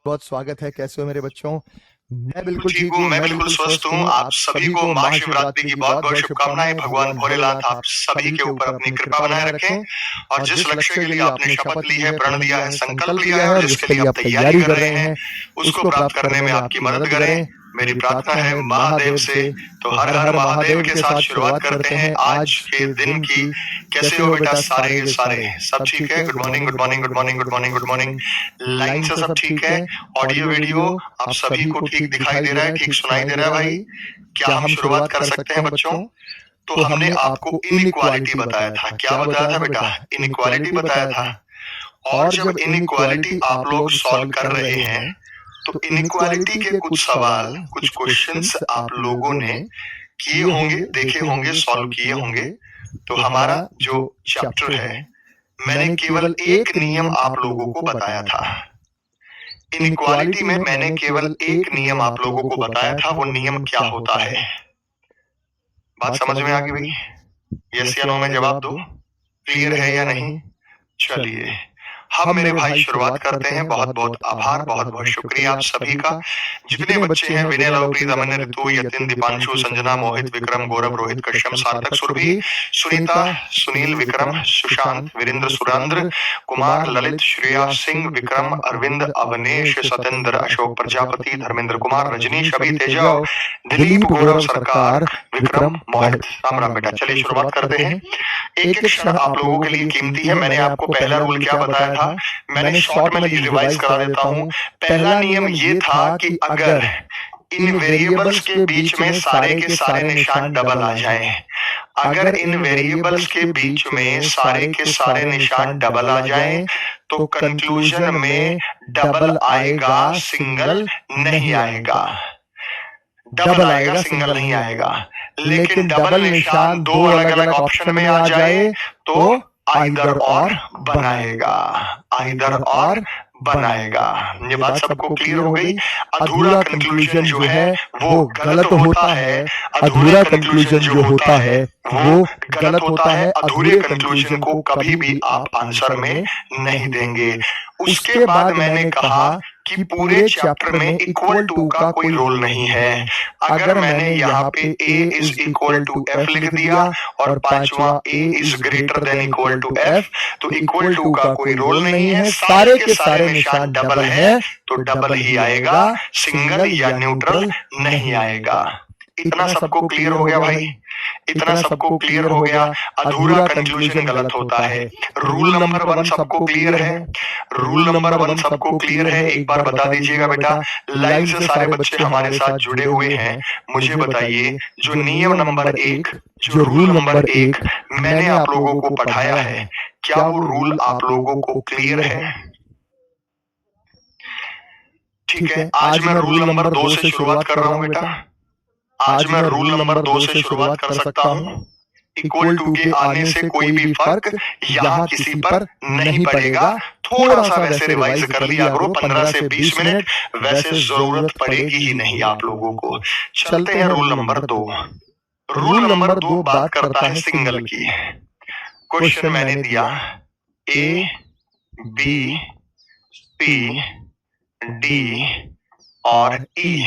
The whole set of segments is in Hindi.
बहुत स्वागत है। कैसे हो मेरे बच्चों? मैं बिल्कुल ठीक हूँ, मैं बिल्कुल स्वस्थ हूँ। आप सभी को महाशिवरात्रि की बहुत बहुत शुभकामनाएं। भगवान भोलेनाथ आप सभी के ऊपर अपनी कृपा बनाए रखें और जिस लक्ष्य के लिए आपने शपथ ली है, प्रण लिया है, संकल्प लिया है और जिसके लिए आप तैयारी कर रहे हैं, उसको प्राप्त करने में आपकी मदद करें। मेरी प्रार्थना है महादेव से। तो हर हर महादेव के साथ शुरुआत करते हैं आज के दिन की। कैसे हो बेटा सारे के सारे? सब ठीक है? Good morning, good morning, good morning, good morning, good morning. Line से सब ठीक है? ऑडियो वीडियो आप सभी को ठीक दिखाई दे रहा है, ठीक सुनाई दे रहा है भाई? क्या हम शुरुआत कर सकते हैं बच्चों? तो हमने आपको इनइक्वालिटी बताया था। क्या बताया था बेटा? इनइक्वालिटी बताया था। और जब इनइक्वालिटी आप लोग सॉल्व कर रहे हैं तो इनइक्वालिटी के कुछ सवाल, कुछ क्वेश्चंस आप लोगों ने किए होंगे, देखे होंगे, सॉल्व किए होंगे। तो हमारा जो चैप्टर है, मैंने केवल एक नियम आप लोगों को बताया था। इनइक्वालिटी में मैंने केवल एक नियम आप लोगों को बताया था। वो नियम क्या होता है? बात समझ में आ गई भाई? यस या नो में जवाब दो। क्लियर है या नहीं? चलिए हम मेरे भाई शुरुआत करते हैं। बहुत बहुत आभार, बहुत बहुत शुक्रिया आप सभी का। जितने बच्चे हैं, विनय, लवप्रीत, अमन, ऋतु, यतिन, दीपांशु, संजना, मोहित, विक्रम, गौरव, रोहित, कश्यप, सार्थक, सुरभि, सुनीता, सुनील, विक्रम, सुशांत, वीरेंद्र, सुरेंद्र, कुमार, ललित, श्रेया, सिंह, विक्रम, अरविंद, अवनेश, सतेंद्र, अशोक प्रजापति, धर्मेंद्र कुमार, रजनीश, अभी, तेजव, दिलीप, गौरव सरकार, विक्रम, मोहित। राम राम बेटा। चलिए शुरुआत करते हैं। एक एक क्षण आप लोगों के लिए कीमती है। मैंने आपको पहला रूल क्या बताया था? मैंने शॉर्ट में रिवाइज करा देता हूँ। पहला नियम ये था कि अगर इन वेरिएबल्स के बीच में सारे के सारे निशान डबल आ जाएं, अगर इन वेरिएबल्स के बीच में सारे के सारे निशान डबल आ जाएं, तो कंक्लूजन में डबल आएगा, सिंगल नहीं आएगा। डबल आएगा, सिंगल नहीं आएगा। लेकिन डबल निशान दो अलग अलग ऑप्शन में आ जाए तो आइदर और बनाएगा, आइदर और बनाएगा। ये बात सबको क्लियर हो गई? अधूरा कंक्लूजन जो है वो गलत होता है। अधूरा कंक्लूजन जो होता है वो गलत होता है। अधूरे कंक्लूजन को कभी भी आप आंसर में नहीं देंगे। उसके बाद मैंने कहा कि पूरे चैप्टर में इक्वल टू का कोई रोल नहीं है। अगर मैंने यहाँ पे a is equal to f लिख दिया और पांचवा a is greater than equal to f, तो इक्वल टू का कोई रोल नहीं है। सारे के सारे निशान डबल है तो डबल ही आएगा, सिंगल या न्यूट्रल नहीं आएगा। इतना सबको क्लियर हो गया भाई? इतना सबको क्लियर हो गया? अधूरा कंक्लूजन गलत होता है। रूल नंबर 1 सबको क्लियर है? रूल नंबर 1 सबको क्लियर है? एक बार बता दीजिएगा बेटा। लाइन से सारे बच्चे हमारे साथ जुड़े हुए हैं। मुझे बताइए, जो नियम नंबर 1, जो रूल नंबर 1 मैंने आप लोगों को पढ़ाया है, क्या वो रूल आप लोगों को क्लियर है? ठीक है, आज मैं रूल नंबर 2 से शुरुआत कर रहा हूं बेटा। आज मैं रूल नंबर 2 से शुरुआत कर सकता हूं। इक्वल टू के आने से कोई भी फर्क यहाँ किसी पर नहीं पड़ेगा। थोड़ा सा वैसे रिवाइज कर लिया करो 15 से 20 मिनट, वैसे जरूरत पड़ेगी ही नहीं आप लोगों को। चलते हैं रूल नंबर 2। रूल नंबर 2 बात करता है सिंगल की। क्वेश्चन मैंने दिया ए बी सी डी और ई,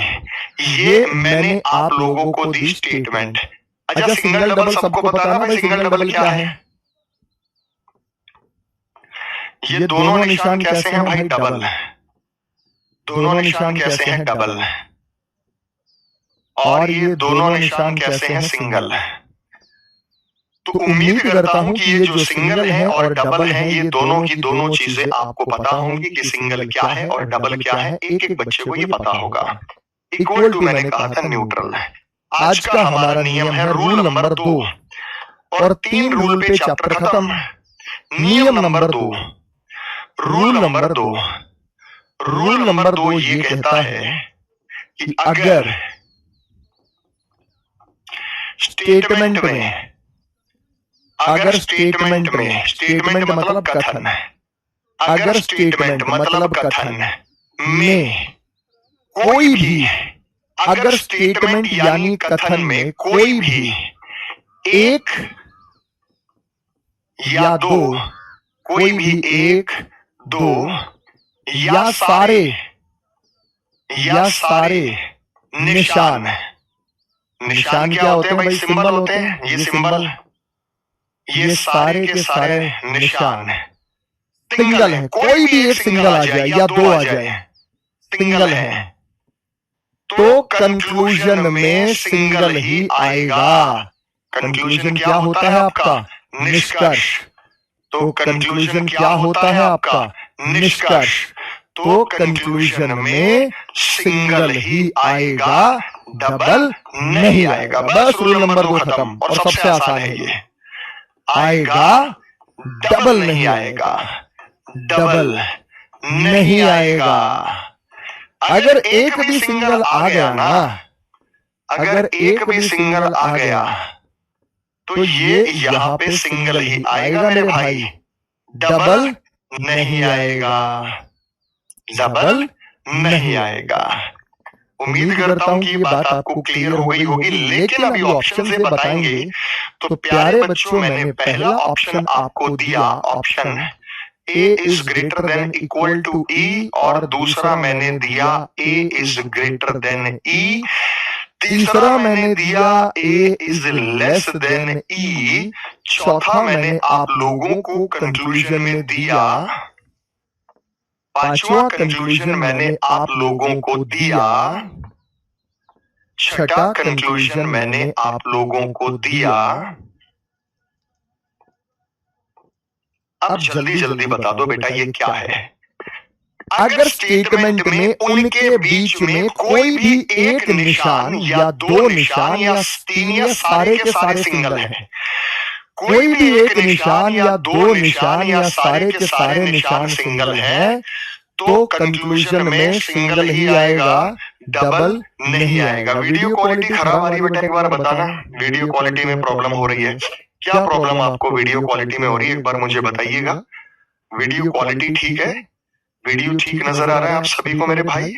ये मैंने आप लोगों को दी स्टेटमेंट। अच्छा, सिंगल डबल सबको पता है ना भाई? सिंगल डबल क्या है? ये दोनों निशान कैसे हैं भाई? डबल। दोनों निशान कैसे हैं? डबल। और ये दोनों निशान कैसे हैं? सिंगल। तो उम्मीद करता हूं कि ये जो सिंगल है और डबल है, ये दोनों की दोनों चीजें आपको पता होंगी कि सिंगल क्या है और डबल क्या है। एक एक बच्चे को ये पता होगा। इक्वल टू मैंने कहा था न्यूट्रल। आज का हमारा नियम है रूल नंबर 2 और 3 रूल पे चैप्टर खत्म। नियम number 2, rule number 2, rule number 2 ये कहता है कि अगर स्टेटमेंट में, अगर स्टेटमेंट में, स्टेटमेंट मतलब कथन, अगर स्टेटमेंट मतलब कथन में कोई भी, अगर स्टेटमेंट यानी कथन में कोई भी एक या दो, कोई भी एक, दो या सारे या सारे निशान। निशान क्या होते हैं भाई? सिंबल होते हैं। ये सिंबल, ये सारे के सारे निशान सिंगल है, कोई भी एक सिंगल आ जाए या दो आ जाए, सिंगल है, तो कंक्लूजन में सिंगल ही आएगा। कंक्लूजन क्या होता है आपका? निष्कर्ष। तो कंक्लूजन क्या होता है आपका? निष्कर्ष। तो कंक्लूजन में सिंगल ही आएगा, डबल नहीं आएगा। बस रूल नंबर 2 खत्म। और सबसे आसान है ये, आएगा डबल नहीं आएगा, डबल नहीं आएगा। अगर एक भी सिंगल आ गया ना, अगर एक भी सिंगल आ गया तो ये यहां पे सिंगल ही आएगा मेरे भाई, डबल नहीं आएगा, डबल नहीं आएगा। उम्मीद करता हूं कि ये बात आपको क्लियर हो गई होगी। लेकिन अभी ऑप्शन से बताएंगे। तो प्यारे बच्चों, मैंने पहला ऑप्शन आपको दिया, option A is greater than equal to E, और दूसरा मैंने दिया A is greater than E, तीसरा मैंने दिया A is less than E, चौथा मैंने आप लोगों को कंक्लूजन में दिया, पांचवा कंक्लूजन मैंने आप लोगों को दिया, छठा कंक्लूजन मैंने आप लोगों को दिया। अब जल्दी जल्दी बता दो बेटा ये क्या है। अगर स्टेटमेंट में उनके बीच में कोई भी एक निशान या दो निशान या तीन या सारे के सारे सिंगल हैं, कोई भी एक निशान या दो निशान या सारे के सारे निशान सिंगल हैं, तो कंक्लूजन में सिंगल ही आएगा, डबल नहीं आएगा। वीडियो क्वालिटी खराब आ रही है बेटा, एक बार बताना वीडियो क्वालिटी में प्रॉब्लम हो रही है। क्या प्रॉब्लम आपको वीडियो क्वालिटी में हो रही है, एक बार मुझे बताइएगा। वीडियो क्वालिटी ठीक है? वीडियो ठीक नजर आ रहा है आप सभी को मेरे भाई?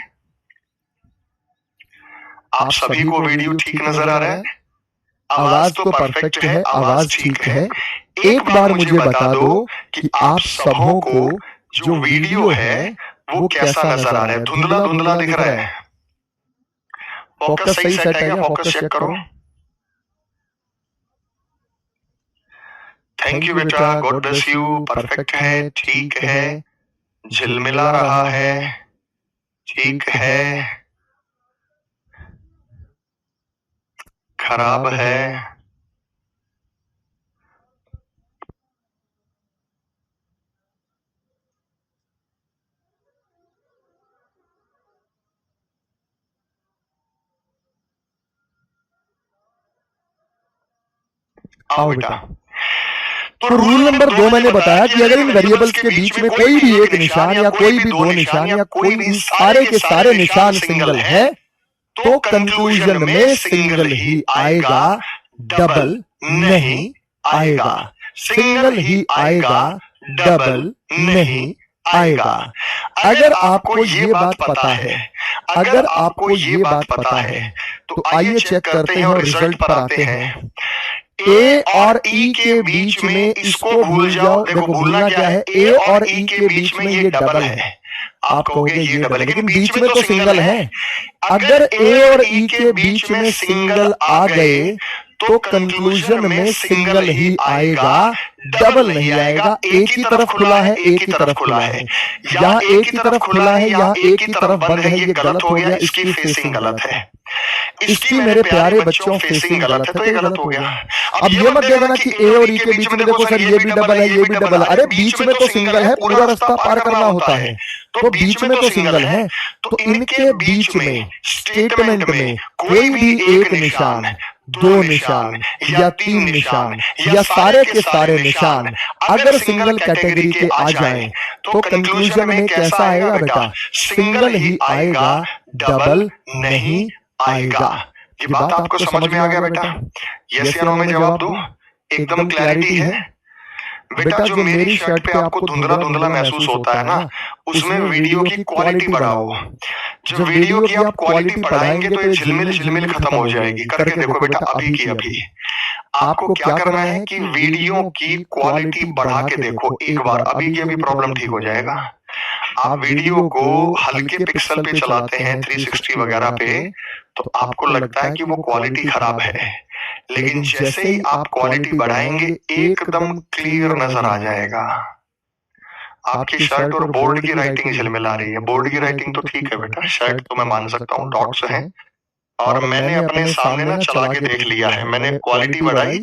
आप सभी को वीडियो ठीक नजर आ रहा है? आवाज तो परफेक्ट है, आवाज ठीक है। एक बार मुझे बता दो कि आप सबों को जो वीडियो है वो कैसा नजर आ रहा है? धुंधला धुंधला दिख रहा है? फोकस सही सेट है क्या? फोकस चेक करो। थैंक यू बेटा, गॉड ब्लेस यू। परफेक्ट है, ठीक है, झिलमिला रहा है, ठीक है, खराब है, आओ बेटा। तो रूल नंबर 2 मैंने बताया कि अगर इन वेरिएबल्स के बीच में कोई भी एक निशान या कोई भी दो निशान या कोई भी सारे के सारे निशान सिंगल है, तो कंक्लूजन में सिंगल ही आएगा, डबल नहीं आएगा। सिंगल ही आएगा, डबल नहीं आएगा। अगर आपको ये बात पता है, अगर आपको ये बात पता है, तो आइए चेक करते हैं और रिजल्ट पर आते हैं। ए और ई के बीच में इसको भूल जाओ। देखो भूलना क्या है, ए और ई के बीच में ये डबल है। आप कहोगे ये डबल है, लेकिन बीच में तो सिंगल है। अगर ए और ई के बीच में सिंगल आ गए तो कंक्लूजन में सिंगल ही आएगा, डबल नहीं आएगा। एक ही तरफ खुला है, एक ही तरफ खुला है। यहाँ एक ही तरफ खुला है, यहाँ एक ही तरफ बंद है, ये गलत हो गया, इसकी फेसिंग गलत है। इसकी मेरे प्यारे बच्चों फेसिंग गलत है, तो ये गलत हो गया। अब ये मत देखना कि ए और ई के बीच में देखो सर ये भी डबल है, ये भी डबल है। अरे बीच में तो सिंगल है, पूरा रास्ता पार करना होता है, तो बीच में तो सिंगल है। तो इनके बीच में स्टेटमेंट में कोई भी एक निशान, दो निशान या तीन निशान या सारे के सारे निशान अगर सिंगल कैटेगरी के आ जाएं, तो कंक्लूजन में कैसा आएगा बेटा? सिंगल ही आएगा, डबल नहीं आएगा। ये बात आपको समझ में आ गया बेटा? यस या नो में जवाब दो। एकदम क्लैरिटी है बेटा? जो मेरी शर्ट पे आपको धुंधला धुंधला महसूस होता है ना, उसमें वीडियो की क्वालिटी बढ़ाओ। जब वीडियो की आप क्वालिटी बढ़ाएंगे तो ये झिलमिल झिलमिल खत्म हो जाएगी। करके देखो बेटा, अभी की अभी। आपको क्या करना है कि वीडियो की क्वालिटी बढ़ा के देखो एक बार, अभी की अभी प्रॉब्लम ठीक हो जाएगा। आप वीडियो को हल्के पिक्सल पे चलाते हैं 360 वगैरह पे, तो आपको लगता है कि वो क्वालिटी खराब है, लेकिन जैसे ही आप क्वालिटी बढ़ाएंगे एकदम क्लियर नजर आ जाएगा। आपकी शर्ट और बोर्ड की राइटिंग झिलमिला रही है। बोर्ड की राइटिंग तो ठीक है बेटा, शर्ट तो मैं मान सकता हूँ डॉट्स हैं, और मैंने अपने सामने ना चला के देख लिया है। मैंने क्वालिटी बढ़ाई,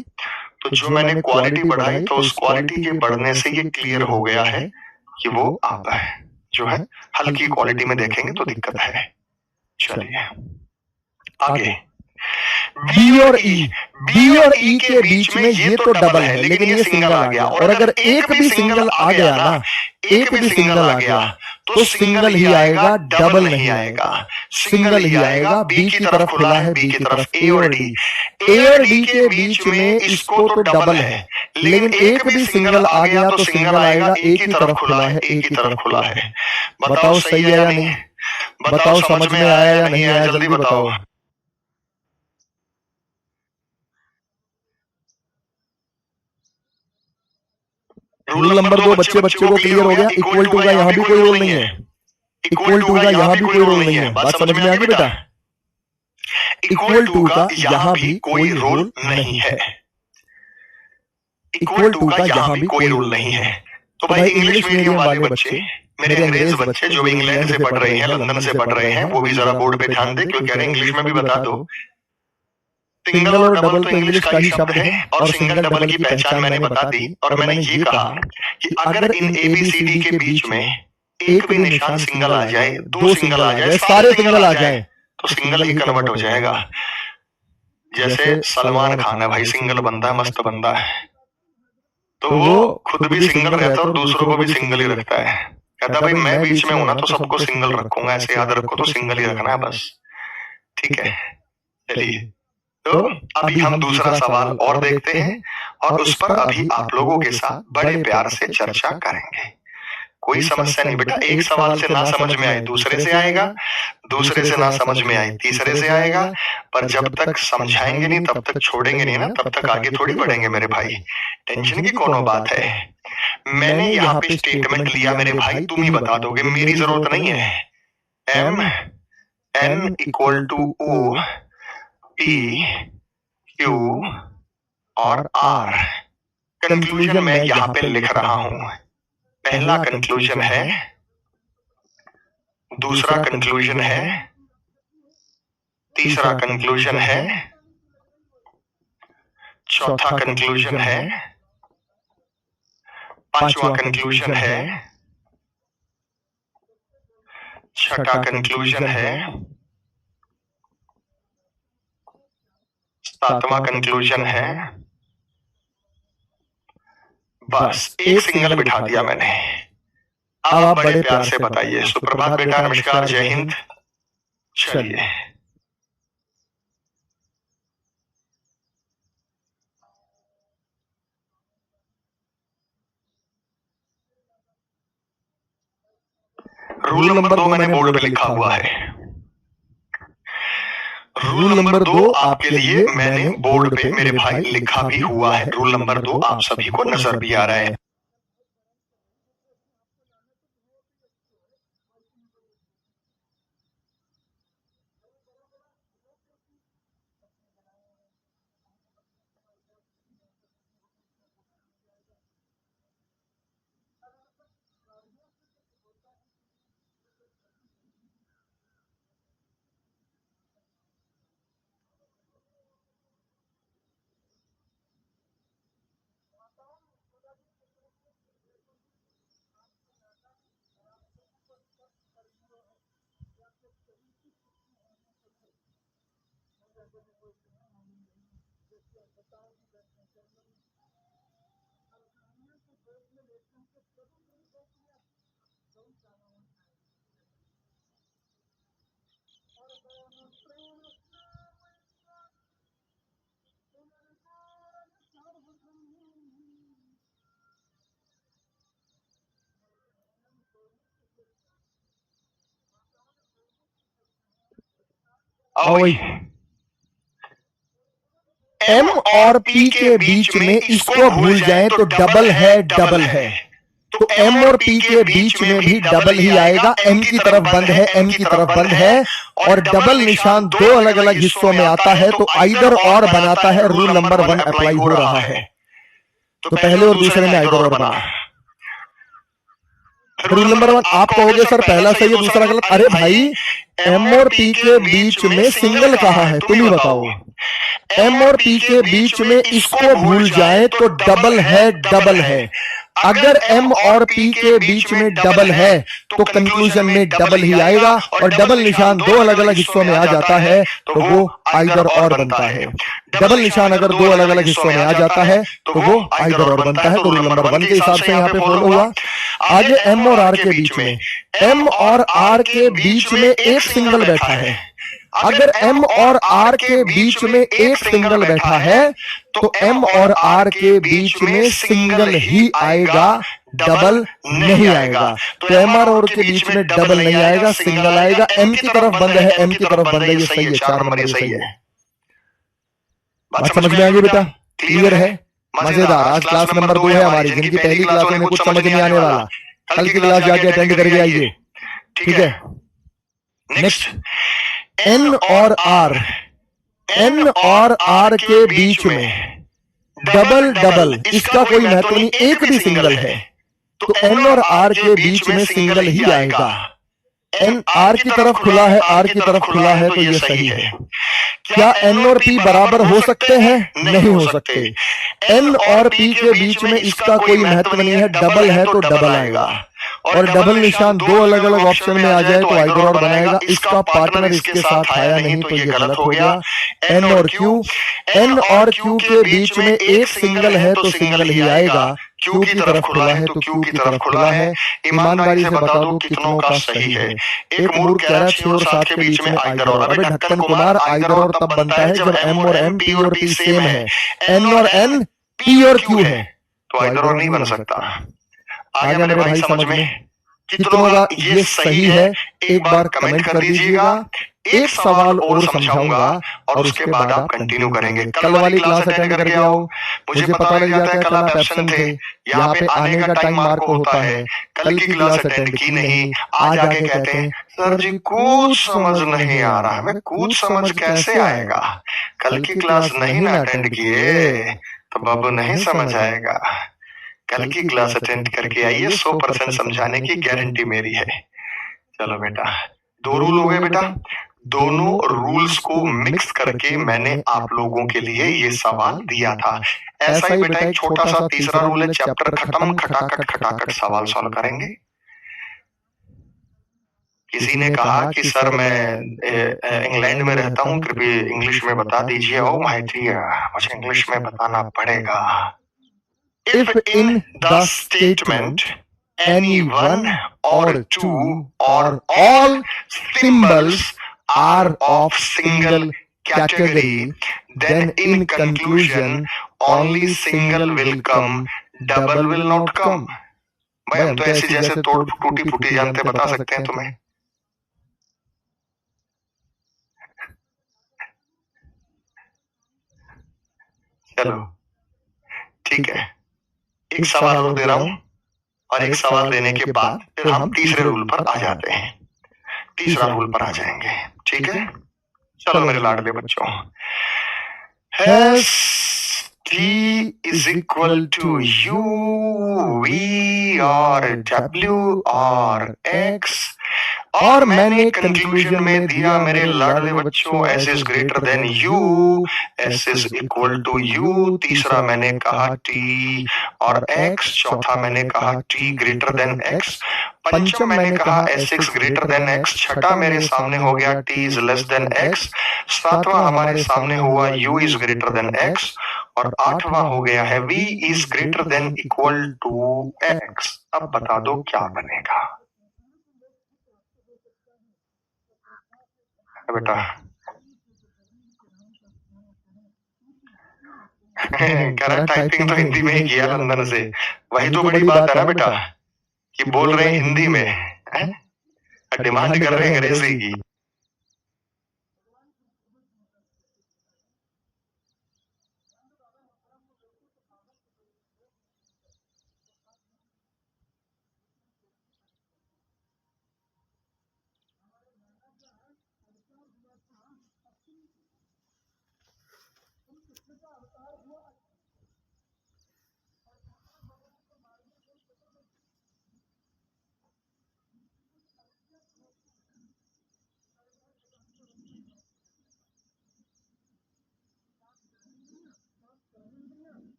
तो जो मैंने क्वालिटी बढ़ाई तो उस क्वालिटी के बढ़ने से ये क्लियर हो गया है कि वो आप है। जो है हल्की क्वालिटी में देखेंगे तो दिक्कत है। चलिए आगे, बी और ई, बी और ई के बीच में ये तो डबल है, लेकिन ये सिंगल आ गया। और अगर एक भी सिंगल आ गया ना, एक भी सिंगल आ गया तो सिंगल ही आएगा, डबल नहीं आएगा। सिंगल ही आएगा। बी की तरफ खुला है, बी की तरफ ए और डी। ए और डी के बीच में इसको तो डबल है, लेकिन एक भी सिंगल आ गया तो सिंगल आएगा। ए की तरफ खुला है, ए की तरफ खुला है। बताओ सही है या नहीं? बताओ समझ में आया या नहीं आया? जल्दी बताओ। रूल नंबर 2 बच्चे को क्लियर हो गया। इक्वल टू का यहां भी कोई रोल नहीं है। इक्वल टू का यहां भी कोई रोल नहीं है। बात समझ में आ गई बेटा? इक्वल टू का यहां भी कोई रोल नहीं है। इक्वल टू का यहां भी कोई रोल नहीं है। तो भाई इंग्लिश मीडियम वाले बच्चे, मेरे अंग्रेज बच्चे जो इंग्लैंड से पढ़ रहे हैं, लंदन से पढ़ रहे हैं, वो भी जरा बोर्ड पे ध्यान दे, क्योंकि अरे इंग्लिश में भी बता दो। सिंगल और डबल तो इंग्लिश का ही शब्द है, और सिंगल डबल की पहचान मैंने बता दी। और मैंने ये कहा कि अगर इन एबीसीडी के बीच में एक भी निशान सिंगल आ जाए, दो सिंगल आ जाए, सारे सिंगल आ जाए, तो सिंगल ही कन्वर्ट हो जाएगा। जैसे सलमान खान है भाई, सिंगल बंदा है, मस्त बंदा है, तो वो खुद भी सिंगल रहता है और दूसरों को भी सिंगल ही रखता है। कहता भाई मैं बीच में हूं ना तो सबको सिंगल रखूंगा, ऐसे याद रखो, तो सिंगल ही रखना है बस। ठीक है, चलिए तो अभी हम दूसरा सवाल और देखते हैं, और उस पर अभी आप लोगों के साथ बड़े प्यार से चर्चा करेंगे। कोई समस्या नहीं बेटा, एक सवाल से ना समझ में आए दूसरे से आएगा, दूसरे से ना समझ में आए तीसरे से आएगा, पर जब तक समझाएंगे नहीं तब तक छोड़ेंगे नहीं ना, तब तक आगे थोड़ी बढ़ेंगे मेरे भाई। टेंशन की कोनो बात है। मैंने यहाँ पे स्टेटमेंट लिया मेरे भाई, तुम ही बता दोगे, मेरी जरूरत नहीं है। M N equal to O P Q और आर। कंक्लूजन मैं यहाँ पे लिख रहा हूं। पहला कंक्लूजन है, दूसरा कंक्लूजन है, तीसरा कंक्लूजन है, चौथा कंक्लूजन है, पांचवा कंक्लूजन है, छठा कंक्लूजन है, सातवां कंक्लूजन है। बस एक सिंगल बिठा दिया मैंने। अब आप बड़े प्यार से बताइए। सुप्रभात बेटा, नमस्कार, जय हिंद। चलिए रूल नंबर 2 मैंने बोर्ड पे लिखा हुआ है। रूल नंबर 2 आपके लिए मैंने बोर्ड पे मेरे भाई लिखा भी हुआ है। रूल नंबर 2 आप सभी को नजर भी आ रहा है। आओ एम और पी के बीच में इसको भूल जाएं तो डबल है, डबल है। तो एम और पी के बीच में भी डबल ही आएगा। एम की तरफ बंद है, एम की तरफ बंद है, और डबल निशान दो अलग अलग हिस्सों में आता है तो आइदर और बनाता है। रूल नंबर 1 अप्लाई हो रहा है। तो पहले और दूसरे में आइदर और बना। रूल नंबर 1 आप कहोगे सर पहला सही है दूसरा गलत। अरे भाई, एम और पी के बीच में सिंगल कहा है, तुम ही बताओ। एम और पी के बीच में इसको भूल जाए तो डबल है, डबल है। अगर एम और पी के बीच में डबल है तो कंक्लूजन में डबल ही आएगा, और डबल निशान दो अलग अलग हिस्सों में आ जाता है तो वो आइदर और बनता है। डबल निशान अगर दो अलग अलग हिस्सों में आ जाता है तो वो आइदर और बनता है। तो रूल नंबर 1 के हिसाब से यहां पे फॉलो हुआ। आगे एम और आर के बीच में, एम और आर के बीच में एक सिंगल बैठा है। अगर एम और आर के बीच में एक सिंगल बैठा है तो एम और आर के बीच में सिंगल ही आएगा, डबल नहीं आएगा। तो एम और आर के बीच में डबल नहीं आएगा, सिंगल आएगा। एम की तरफ बंद है, एम की तरफ बंद है, ये सही है। 4 नंबर ये सही है। बात समझ में आ गई बेटा? क्लियर है? मजेदार। आज क्लास नंबर 2 है हमारी। जिनकी पहली क्लास में कुछ समझ नहीं आने वाला, कल की क्लास जाके अटेंड करके आइए, ठीक है? नेक्स्ट, एन और आर, एन और आर के बीच में डबल डबल, इसका कोई महत्व नहीं, एक भी सिंगल है तो एन और आर के बीच में सिंगल ही आएगा। एन आर की तरफ खुला है, आर की तरफ खुला है, तो ये सही है। क्या एन और पी बराबर हो सकते हैं? नहीं हो सकते। एन और पी के बीच में इसका कोई महत्व नहीं है, डबल है तो डबल आएगा। और डबल निशान दो अलग अलग ऑप्शन में आ जाए तो आइदर और बनाएगा। इसका पार्टनर इसके साथ आया नहीं तो ये गलत हो गया। एन और क्यू, एन और क्यू के बीच में एक सिंगल है तो सिंगल ही आएगा। क्यू की तरफ खुला है तो क्यू की तरफ खुला है। ईमानदारी से बता दो कितनों का सही है। एक मूर्ख कह रहा है 6 और 7 के बीच में आइदर और। अबे ढक्कन कुमार, आइदर और तब बनता है जब एम और एम, पी और पी सेम है। एन और एन, पी और क्यू है तो आइदर और नहीं बन सकता। आ गया मेरे भाई समझ में? कितनों का ये सही है एक बार कमेंट कर दीजिएगा। एक सवाल और समझाऊंगा और उसके बाद आप कंटिन्यू करेंगे। कल वाली क्लास अटेंड करके आओ। मुझे पता लग जाता है कल आप एब्सेंट थे, यहाँ पे आने का टाइम मार्क होता है। कल की क्लास अटेंड की नहीं, आज आके कहते हैं सर जी कुछ समझ नहीं आ रहा है। कुछ समझ कैसे आएगा? कल की क्लास नहीं ना अटेंड किए तो बाबू नहीं समझ आएगा। कल की क्लास अटेंड करके आइए, 100% समझाने की गारंटी मेरी है। चलो बेटा, 2 रूल हो गए बेटा। दोनों रूल्स को मिक्स करके मैंने आप लोगों के लिए ये सवाल दिया था। ऐसा ही बेटा एक छोटा सा तीसरा रूल है, चैप्टर खत्म, खटाखट खटाखट सवाल सॉल्व करेंगे। किसी ने कहा कि सर मैं इंग्लैंड में रहता हूँ, कृपया इंग्लिश में बता दीजिए। ओ माय डियर, मुझे इंग्लिश में बताना पड़ेगा। If in the statement any one or two or all symbols are of single category, then in conclusion only single will come, double will not come. भाई हम तो ऐसी जैसे तोड़ टूटी फूटी जानते बता सकते हैं तुम्हें। चलो ठीक है, एक सवाल और दे रहा हूं और एक सवाल देने के बाद फिर हम तीसरे रूल पर आ जाते हैं। तीसरा रूल पर आ जाएंगे, ठीक है? चलो मेरे लाडले बच्चों, has T is equal to U, V और W और X, और मैंने कंक्लूजन में दिया मेरे लाडले बच्चों S is greater than U, S is equal to U। तीसरा मैंने कहा T और X, चौथा मैंने कहा T greater than X, पंचम मैंने कहा S6 greater than X, छठा मेरे सामने हो गया T is less than X, सातवां हमारे सामने हुआ U is greater than X, और आठवां हो गया है V is greater than equal to X। अब बता दो क्या बनेगा बेटा? कह रहा टाइपिंग तो हिंदी में ही किया लंदन से। वही तो बड़ी बात है ना बेटा कि बोल रहे हैं हिंदी में, डिमांड कर रहे हैं अंग्रेजी की।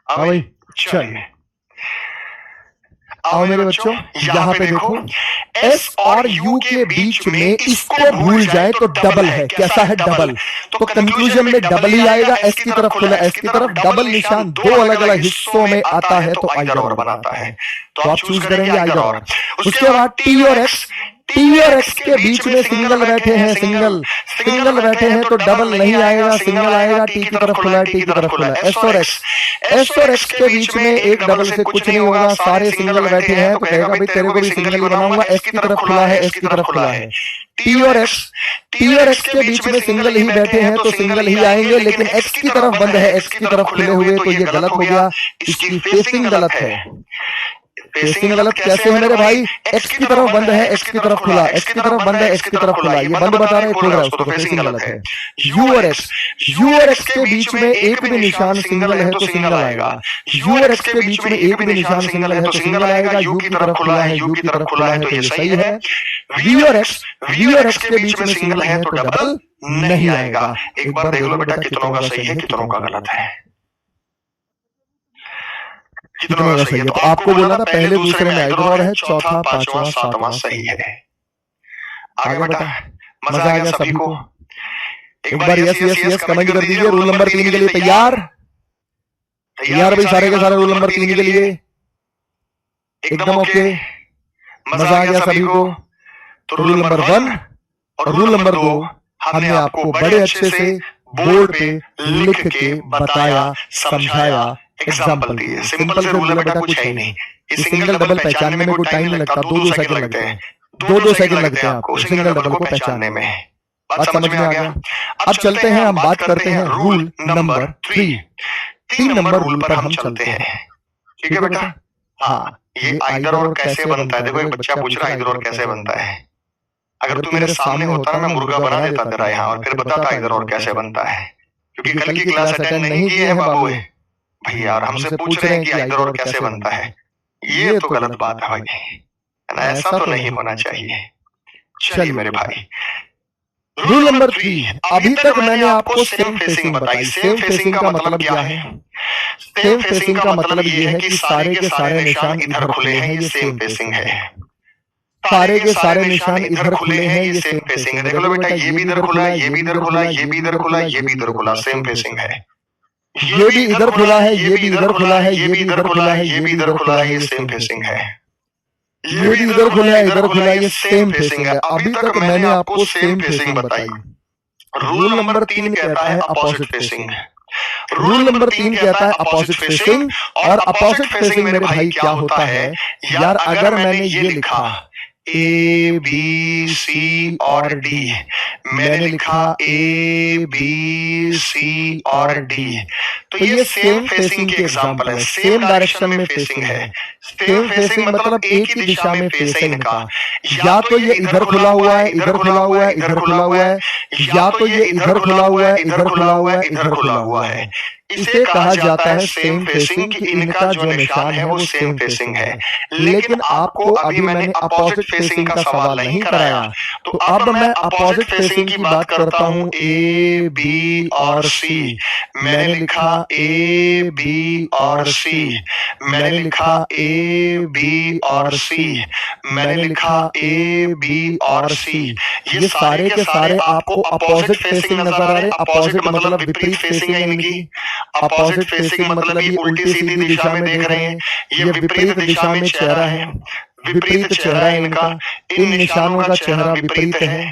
हाँ भाई, चलिए आओ मेरे बच्चों, यहाँ पे देखो एस और यू के बीच में इसको भूल जाए तो डबल है। कैसा है? डबल। तो कंक्लूजन में डबल ही आएगा। एस की तरफ खुला, एस की तरफ डबल निशान दो अलग अलग हिस्सों में आता है तो आइदर और बनाता है। तो आप चूज करेंगे आइदर और। उसके बाद टी और एक्स, टी और एक्स के बीच में सिंगल बैठे हैं, सिंगल सिंगल बैठे हैं तो डबल नहीं आएगा, सिंगल आएगा। टी की तरफ खुला है, टी की तरफ खुला है। एस और एक्स, एस और एक्स के बीच में एक डबल से कुछ नहीं होगा, सारे सिंगल बैठे हैं तो कहेगा भाई तेरे को भी सिंगल ही बनाऊंगा। एस की तरफ खुला है, एस की तरफ खुला है। टी और एक्स, टी और एक्स के बीच में सिंगल ही बैठे हैं तो सिंगल ही आएंगे, लेकिन एक्स की तरफ बंद है, एक्स की तरफ खुले हुए तो ये गलत हो गया। इसकी फेसिंग गलत है। फेसिंग गलत कैसे है मेरे भाई? एक्स की तरफ बंद है, एक्स की तरफ खुला, एक्स की तरफ बंद है, एक्स की तरफ खुला। ये बंद बता रहा है, खोल रहा है, उसको तो फेसिंग गलत है। यू और एक्स, यू और एक्स के बीच में एक भी निशान सिंगल है तो सिंगल आएगा। यू और एक्स के बीच में एक भी निशान सिंगल है तो सिंगल आएगा। यू की तरफ खुला है, यू की तरफ खुला है तो ये सही है। वी और एक्स, वी और एक्स के बीच में सिंगल है तो डबल नहीं आएगा। एक बार देख लो बेटा कितनों का सही है, कितनों का गलत है, कितनों का सही है। तो आपको बोला था पहले दूसरे में आइदर और है, चौथा पांचवा सातवां सही है। आगे बेटा मजा आ गया सभी को? एक बार यस यस यस कमेंट कर दीजिए। रूल नंबर 3 के लिए तैयार? तैयार भाई सारे के सारे रूल नंबर 3 के लिए एकदम ओके? मजा आ गया सभी को? तो रूल नंबर 1 और रूल नंबर 2 हमने आपको बड़े अच्छे से बोर्ड पे लिख के बताया, समझाया, एग्जाम्पल दिए। सिंपल से रूल है बेटा, कुछ है ही नहीं। ये सिंगल डबल पहचानने में कोई टाइम नहीं लगता, 2-2 सेकंड लगते हैं, 2-2 सेकंड लगते हैं आपको सिंगल डबल को पहचानने में। बात समझ में आ गया? अब चलते हैं, हम बात करते हैं रूल नंबर 3। 3 नंबर रूल पर हम चलते हैं, ठीक है बेटा? हाँ, ये आइदर और कैसे बनता है? देखो एक बच्चा पूछ रहा है आइदर और कैसे बनता है। अगर तू मेरे सामने होता ना, मैं मुर्गा बना देता तेरा यहाँ और फिर बताता आइदर और कैसे बनता है। क्योंकि कल की क्लास अटेंड नहीं किए हैं बाबू भाई यार, हमसे पूछ रहे हैं कि आइदर और कैसे बनता है। ये तो गलत बात है भाई, है ना? ऐसा तो नहीं होना चाहिए। चलिए मेरे भाई, रूल नंबर 3। अभी तक मैंने आपको सेम फेसिंग बताई। सेम फेसिंग का मतलब क्या है? सेम फेसिंग का मतलब ये है कि सारे के सारे निशान इधर खुले हैं, ये सेम फेसिंग है। सारे के सारे निशान इधर खुले हैं, ये सेम फेसिंग है। देख लो बेटा, ये भी इधर खुला है, ये भी इधर खुला है, ये भी इधर खुला है, ये भी इधर खुला, सेम फेसिंग है। ये भी इधर खुला है, ये भी इधर खुला है, ये भी इधर खुला है, ये भी इधर खुला है, ये सेम फेसिंग है। ये भी इधर खुला है, इधर खुला है, ये सेम फेसिंग है। अभी तक मैंने आपको सेम फेसिंग बताई। रूल नंबर 3 कहता है अपोजिट फेसिंग। रूल नंबर 3 कहता है अपोजिट फेसिंग। और अपोजिट फेसिंग मेरे भाई क्या होता है यार? अगर मैंने ये लिखा A B C और D, मैंने लिखा A B C और D, तो ये सेम फेसिंग की एग्जांपल है। सेम डायरेक्शन में फेसिंग है। सेम फेसिंग मतलब एक ही दिशा में फेस है इनका। या तो ये इधर खुला हुआ है, इधर खुला हुआ है, इधर खुला हुआ है, या तो ये इधर खुला हुआ है, इधर खुला हुआ है, इधर खुला हुआ है। इसे कहा जाता है सेम फेसिंग, कि इनका जो निशान है वो सेम फेसिंग है। लेकिन आपको अभी मैंने अपोजिट फेसिंग का सवाल नहीं कराया, तो अब मैं अपोजिट फेसिंग की बात करता हूं। A B और C, मैंने लिखा A B और C, मैंने लिखा A B और C, मैंने लिखा A B और C। ये सारे के सारे आपको अपोजिट फेसिंग नजर आ रहे। अपोजिट मतलब विपरीत फेसिंग है इनकी। अपोजिट फेसिंग मतलब ये उल्टी सीधी दिशा में देख रहे हैं, ये विपरीत दिशा में चेहरा है, विपरीत चेहरा है इनका। इन निशानों का चेहरा विपरीत है।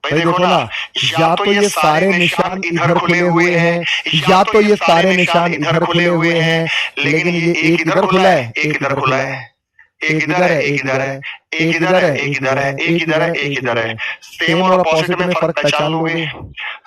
भाई देखो ना, या तो ये सारे निशान इधर खुले हुए हैं, या तो ये सारे निशान इधर खुले हुए हैं, लेकिन ये एक इधर खुला है, एक इधर खुला है, एक इधर है, एक इधर है, एक इधर है, एक इधर है, एक इधर है, एक इधर है। सेम और अपोजिट में फर्क पहचान लोगे।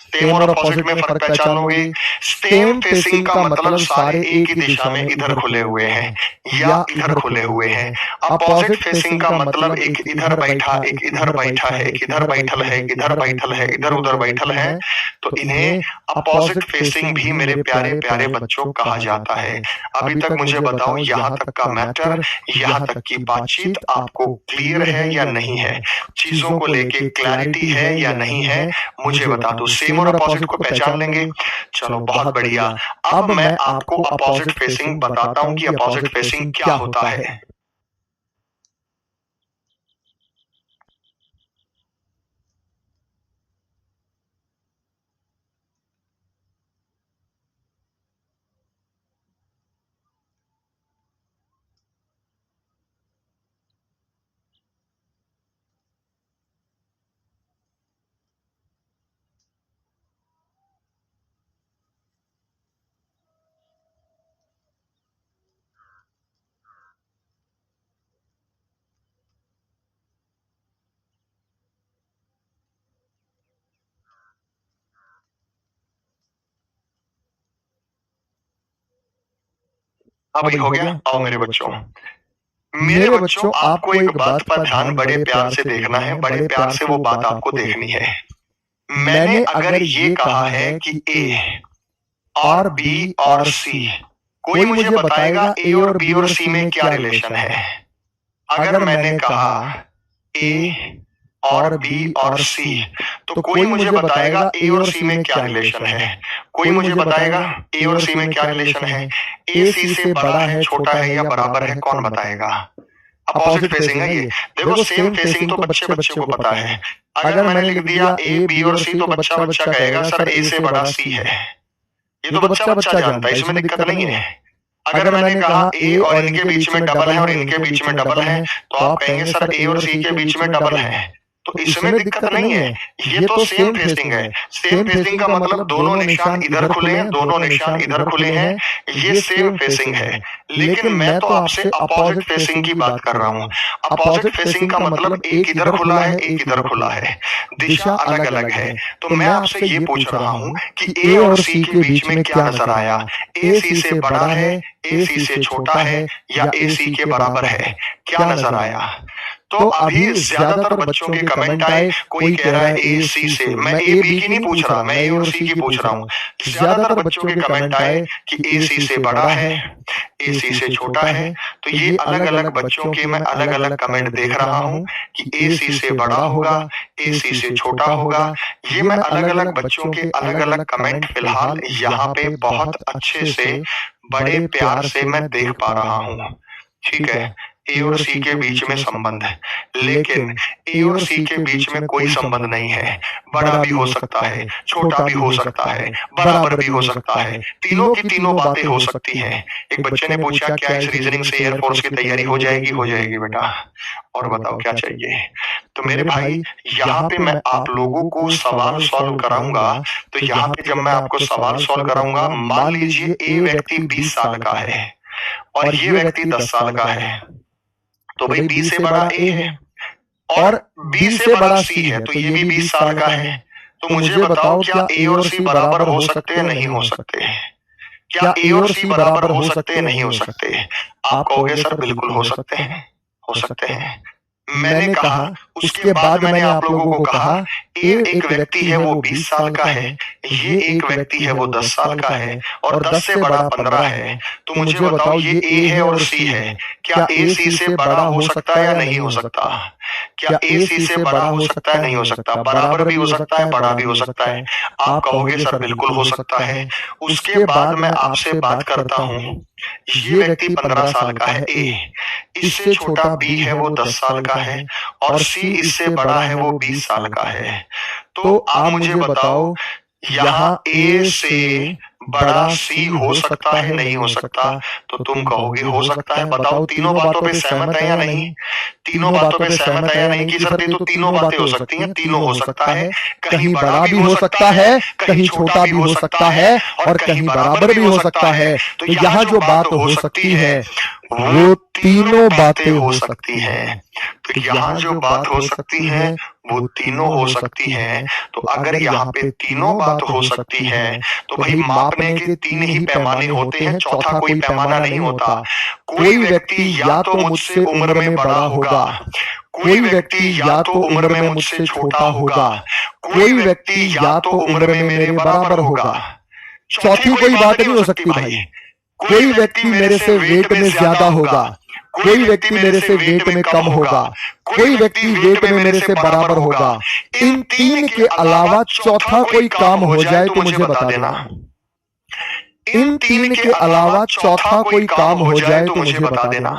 सेम और अपोजिट में फर्क पहचान लोगे। सेम फेसिंग का मतलब सारे एक ही दिशा में इधर खुले हुए हैं या इधर खुले हुए हैं। अपोजिट फेसिंग का मतलब एक इधर बैठा, एक इधर बैठा है, एक इधर बैठल है, एक इधर बैठल है, इधर उधर बैठल है, तो इन्हें अपोजिट फेसिंग भी मेरे प्यारे प्यारे बच्चों कहा जाता है। अभी तक मुझे बताओ, यहाँ तक का मैटर, यहाँ तक की बातचीत आपको क्लियर है या नहीं है? चीजों को लेके क्लैरिटी है या नहीं है? मुझे बता दो। सेम और अपोजिट को पहचान लेंगे? चलो बहुत बढ़िया। अब मैं आपको अपोजिट फेसिंग बताता हूं कि अपोजिट फेसिंग क्या होता है। अब ये हो गया। आओ मेरे बच्चों, मेरे बच्चों आपको एक बात पर ध्यान बड़े प्यार से देखना है, बड़े प्यार से वो बात आपको देखनी है। मैंने अगर ये कहा है कि ए और बी और सी, कोई मुझे बताएगा ए और बी और सी में क्या रिलेशन है। अगर मैंने कहा ए और बी और सी, तो कोई मुझे बताएगा ए और सी में क्या रिलेशन है। कोई मुझे बताएगा ए और सी में क्या रिलेशन है। ए सी से बड़ा है, छोटा है या बराबर है, कौन बताएगा। अपोजिट फेसिंग है ये। देखो सेम फेसिंग तो बच्चे बच्चे को पता है। अगर मैंने लिख दिया ए बी और सी, तो बच्चा बच्चा कहेगा सर ए से बड़ा सी है। ये तो बच्चा बच्चा जानता है, इसमें दिक्कत नहीं है। अगर मैंने कहा ए और इनके बीच में डबल है और इनके बीच में डबल है, तो आप कहेंगे सर ए और सी के बीच में डबल है, तो इसमें दिक्कत नहीं है। ये तो सेम फेसिंग है। सेम फेसिंग का मतलब दोनों निशान इधर खुले हैं, दोनों निशान इधर खुले हैं, ये सेम फेसिंग है। लेकिन मैं तो आपसे अपोजिट फेसिंग की बात कर रहा हूँ। अपोजिट फेसिंग का मतलब एक इधर खुला है, एक इधर खुला है, दिशा अलग अलग है। तो मैं आपसे ये पूछ रहा हूँ कि ए और सी के बीच में क्या नजर आया। ए सी से बड़ा है, ए सी से छोटा है, या ए सी के बराबर है, क्या नजर आया। तो अभी ज्यादातर बच्चों के कमेंट आए, कोई कह रहा है ए सी से। मैं ए बी की नहीं पूछ रहा, मैं ए और सी की पूछ रहा हूँ। ज्यादातर बच्चों के कमेंट आए कि ए सी से बड़ा है, ए सी से छोटा है। तो ये अलग अलग बच्चों के मैं अलग अलग कमेंट देख रहा हूँ कि ए सी से बड़ा होगा, ए सी से छोटा होगा। ये मैं अलग अलग बच्चों के अलग अलग कमेंट फिलहाल यहाँ पे बहुत अच्छे से बड़े प्यार से मैं देख पा रहा हूँ। ठीक है, ए और सी के बीच में संबंध है, लेकिन ए और सी के बीच में कोई संबंध नहीं है। बड़ा भी हो सकता है, छोटा भी हो सकता है, बराबर भी हो सकता है, तीनों की तीनों बातें हो सकती हैं। एक बच्चे ने पूछा क्या इस रीजनिंग से एयरफोर्स की तैयारी हो जाएगी। हो जाएगी बेटा, और बताओ क्या चाहिए। तो मेरे भाई यहाँ पे मैं आप लोगों को सवाल सॉल्व कराऊंगा। तो यहाँ पे जब मैं आपको सवाल सॉल्व कराऊंगा, मान लीजिए ए व्यक्ति 20 साल का है और ये व्यक्ति 10 साल का है, तो भाई बी से बड़ा ए है और बी से बड़ा सी है, तो ये भी 20 साल का है। तो मुझे बताओ क्या ए और सी बराबर हो सकते हैं, नहीं हो सकते। क्या ए और सी बराबर हो सकते हैं, नहीं हो सकते। आप कहोगे सर बिल्कुल हो सकते हैं, हो सकते हैं। मैंने कहा, उसके बाद मैंने आप लोगों को कहा ए एक व्यक्ति है वो 20 साल का है, ये एक व्यक्ति है वो 10 साल का है, और 10 से बड़ा 15 है। तो मुझे बताओ ये ए है और सी है, क्या ए सी से बड़ा हो सकता है या नहीं हो सकता। क्या ए सी से बड़ा हो सकता है, नहीं हो सकता। बराबर भी हो सकता है, बड़ा भी हो सकता है। आप कहोगे सर बिल्कुल हो सकता है। उसके बाद मैं आपसे बात करता हूँ, ये व्यक्ति 15 साल का है ए, इससे छोटा बी है वो 10 साल का है, और सी इससे बड़ा है वो 20 साल का है। तो आप मुझे बताओ यहाँ ए से बड़ा सी हो सकता है, नहीं हो सकता। तो तुम कहोगे हो सकता है। बताओ तीनों बातों पे सहमत है या नहीं। तीनों बातों पे सहमत है या नहीं कि सर ये तो तीनों बातें हो सकती हैं। तीनों हो सकता है, कहीं बड़ा भी हो सकता है, कहीं छोटा भी हो सकता है, और कहीं बराबर भी हो सकता है। तो यहाँ जो बात हो सकती है वो तीनों बातें हो सकती हैं। तो यहाँ जो बात हो सकती है वो तीनों हो सकती है। तो अगर यहाँ पे तीनों बात हो सकती है, तो भाई मापने के 3 ही पैमाने होते हैं, चौथा कोई पैमाना नहीं होता। कोई व्यक्ति या तो मुझसे उम्र में बड़ा होगा, कोई व्यक्ति या तो उम्र में मुझसे छोटा होगा, कोई व्यक्ति या तो उम्र में मेरे बराबर होगा। चौथी कोई बात नहीं हो सकती भाई। कोई व्यक्ति मेरे से वेट में ज्यादा होगा, कोई व्यक्ति मेरे से वेट में कम होगा, कोई व्यक्ति वेट में मेरे से बराबर होगा। इन 3 के अलावा चौथा कोई काम हो जाए तो मुझे बता देना। इन तीन के अलावा चौथा कोई काम हो जाए तो मुझे बता देना।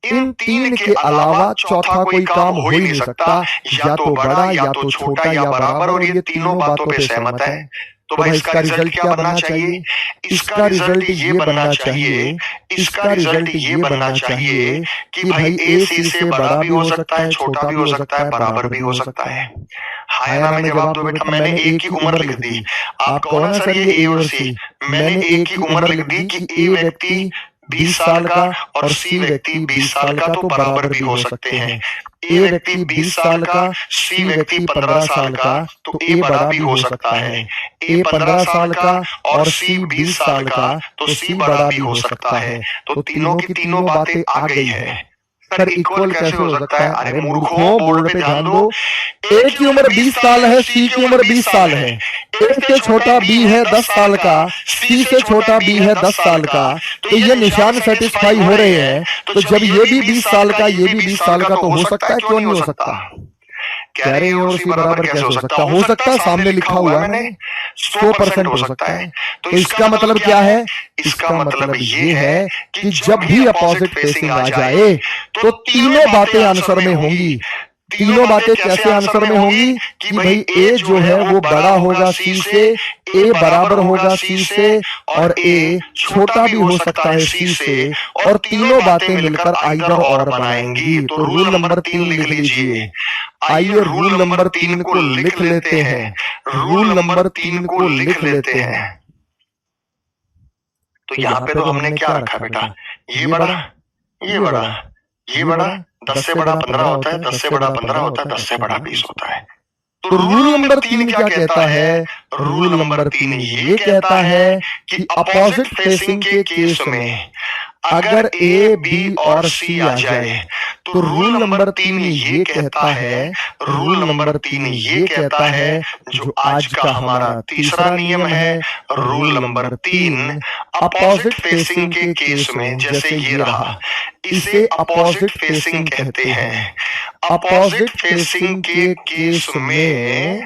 इन तीन के अलावा चौथा कोई काम हो ही नहीं सकता, या तो बड़ा या तो छोटा या बराबर, और ये तीनों बातों पे सहमत है। तो भाई इसका रिजल्ट क्या बनना चाहिए? इसका रिजल्ट ये बनना चाहिए, इसका रिजल्ट ये बनना चाहिए कि भाई ए सी से बड़ा भी हो सकता है, छोटा भी हो सकता है, बराबर भी हो सकता है। हाय ना में जवाब दो बेटा। मैंने ए की उम्र लिख दी। आप कहो ना सर ये ए और सी। मैंने ए की उम्र लिख दी कि ए व्यक्ति 20 साल का और सी व्यक्ति 20 साल का, तो बराबर भी हो सकते हैं। ए व्यक्ति 20 साल का, सी व्यक्ति 15 साल का, तो ए बड़ा भी हो सकता है। ए 15 साल का और सी 20 साल का, तो सी बड़ा भी हो सकता है। तो तीनों की तीनों बातें आ गई है। सर इक्वल कैसे हो सकता है? अरे मूर्खों, बोर्ड पे ध्यान दो। ए की उम्र 20 साल है, सी की उम्र 20 साल है। ए से छोटा बी है 10 साल का, सी से छोटा बी है 10 साल का, तो ये निशान सेटिस्फाई हो रहे हैं। तो जब ये भी 20 साल का, ये भी 20 साल का, तो हो सकता है, क्यों नहीं हो सकता? कह रहे हैं और सी बराबर कैसे हो सकता? हो सकता है, सामने लिखा हुआ है मैंने, 100% हो सकता है। तो इसका मतलब क्या है? इसका मतलब ये है कि जब भी अपोजिट फेसिंग आ जाए तो तीनों बातें आंसर में होंगी। तीनों बातें कैसे आंसर में होंगी कि भाई ए जो है वो बड़ा होगा सी से, ए बराबर होगा सी से, और ए छोटा भी हो सकता है सी से, और तीनों बातें मिलकर आइदर और बनाएंगी। तो रूल नंबर 3 लिख लीजिए। आइए रूल नंबर 3 को लिख लेते हैं। रूल नंबर 3 को लिख लेते हैं। तो यहाँ पे तो हमने क्या रखा बेटा? ये बड़ा, ये बड़ा, ये बड़ा। 10 से बड़ा 15 होता है, 10 से बड़ा 15 होता है, 10 से बड़ा 20 होता है। तो रूल नंबर 3 क्या कहता है? रूल नंबर 3 ये कहता है कि अपोजिट फेसिंग के केस में अगर ए, बी और सी आ जाए, तो रूल नंबर 3 ये कहता है, रूल नंबर 3 ये कहता है, जो आज का हमारा तीसरा नियम है, रूल नंबर 3, अपोजिट फेसिंग के केस में, जैसे ये रहा, इसे अपोजिट फेसिंग कहते हैं। अपोजिट फेसिंग के केस में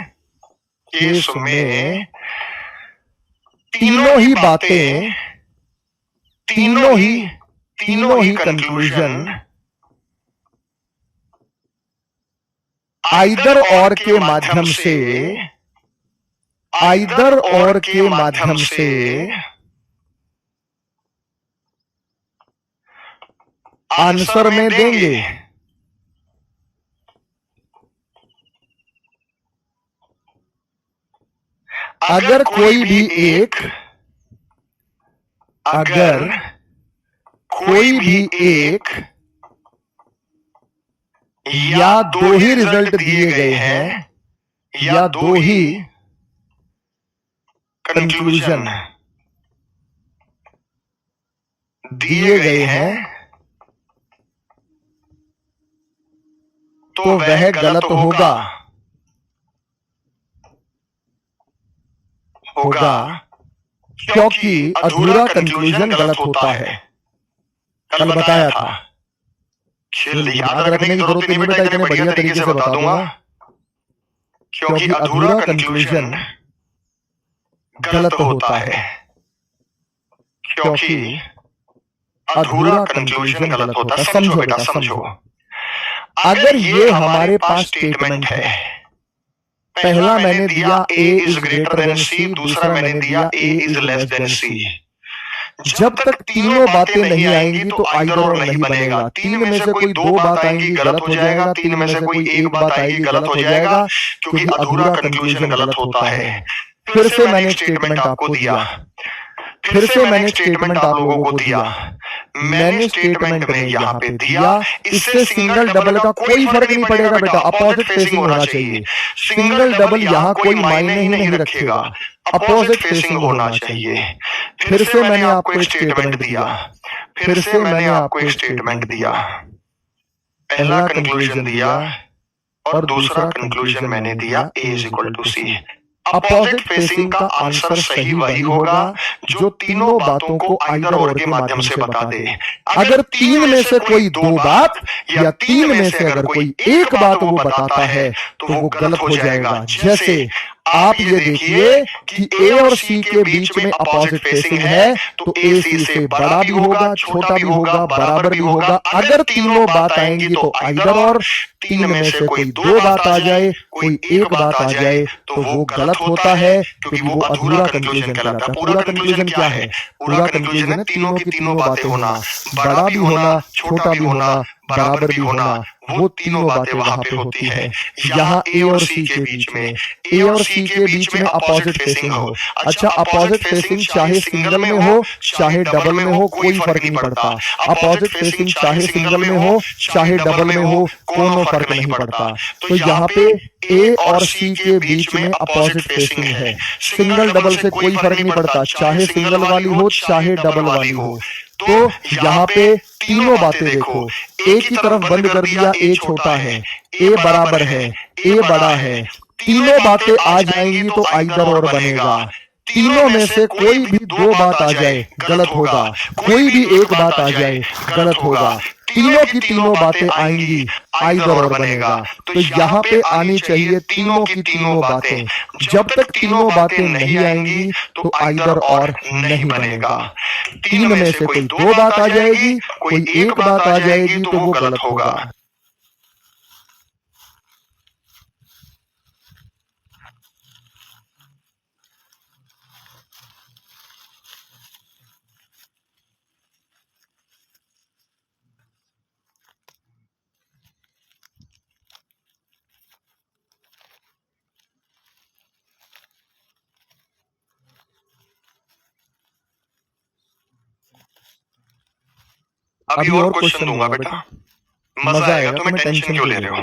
तीनों ही बातें, तीनों ही कंक्लूजन आइदर और के माध्यम से, आइदर और के माध्यम से आंसर में देंगे। अगर कोई भी एक, अगर कोई भी एक या दो ही रिजल्ट दिए गए हैं, या दो ही कंक्लूजन दिए गए हैं, तो वह गलत होगा। क्योंकि अधूरा कंक्लूजन गलत होता है। कल बताया था। याद रखने की जरूरत नहीं बेटा, इतने बढ़िया तरीके से बता दूंगा। क्योंकि अधूरा कंक्लूजन गलत होता है। क्योंकि अधूरा कंक्लूजन गलत होता है। समझो बेटा, समझो। अगर ये हमारे पास स्टेटमेंट है, पहला मैंने दिया ए इज ग्रेटर देन सी, दूसरा मैंने दिया ए इज लेस देन सी। जब तक तीनों बातें नहीं आएंगी तो आइदर और नहीं बनेगा। तीन में से कोई दो बात आएंगी गलत हो जाएगा, तीन में से कोई एक बात आएगी गलत हो जाएगा, क्योंकि अधूरा कंक्लूजन गलत होता है। फिर से मैंने स्टेटमेंट आपको दिया, फिर से मैंने स्टेटमेंट आप लोगों को दिया। मैंने स्टेटमेंट में यहाँ पे दिया, इससे सिंगल डबल का कोई फर्क नहीं पड़ेगा बेटा, अपोजिट फेसिंग होना चाहिए। सिंगल डबल यहाँ कोई मायने ही नहीं रखेगा, अपोजिट फेसिंग होना चाहिए। फिर से मैंने आपको एक स्टेटमेंट दिया, फिर से मैंने आपको एक स्टेटमेंट दिया। पहला कंक्लूजन दिया और दूसरा कंक्लूजन मैंने दिया A is equal to C. Opposite facing का आंसर सही वही होगा जो तीनों बातों को आइदर और के माध्यम से बता दे। अगर तीन में से कोई दो बात या तीन में से अगर कोई एक बात वो बताता है तो वो गलत हो जाएगा। जैसे आप ये देखिए कि ए और सी के बीच में अपोजिट फेसिंग है, तो ए सी से बड़ा भी होगा, छोटा भी होगा, बराबर भी होगा। अगर तीनों बात आएंगी तो आइदर और, तीन में से कोई दो बात आ जाए, कोई एक बात आ जाए, तो वो गलत होता है, क्योंकि वो अधूरा कंक्लूजन कहलाता है। पूरा कंक्लूजन क्या है? पूरा कंक्लूजन है तीनों की तीनों बातें होना, बड़ा भी होना, छोटा भी होना, बराबर भी होना, वो तीनों बातें वहां पे होती है। यहाँ ए और सी के बीच में, ए और सी के बीच में अपोजिट फेसिंग हो। अच्छा, अपोजिट फेसिंग चाहे सिंगल में हो चाहे डबल में हो, कोई फर्क नहीं पड़ता। अपोजिट फेसिंग चाहे सिंगल में हो चाहे डबल में हो, कोनो फर्क नहीं पड़ता। तो यहाँ पे ए और सी के बीच में अपोजिट फेसिंग है। सिंगल डबल से कोई फर्क नहीं पड़ता, चाहे सिंगल वाली हो चाहे डबल वाली हो। तो यहाँ पे तीनों बातें देखो, ए की तरफ बंद कर दिया, ए छोटा है, ए बराबर है, ए बड़ा है। तीनों बातें आ जाएंगी तो आइदर और बनेगा। तीनों में से कोई भी दो बात आ जाए गलत होगा, कोई भी एक बात आ जाए गलत होगा। तीनों की तीनों बातें आएंगी, आइदर और बनेगा। तो यहाँ पे आनी चाहिए तीनों की तीनों बातें। जब तक तीनों बातें नहीं आएंगी तो आइदर और नहीं बनेगा। तीन में से कोई दो बात आ जाएगी, कोई एक बात आ जाएगी, तो वो गलत होगा। अभी और क्वेश्चन दूंगा बेटा, मजा आएगा। तुम्हें टेंशन क्यों ले रहे हो?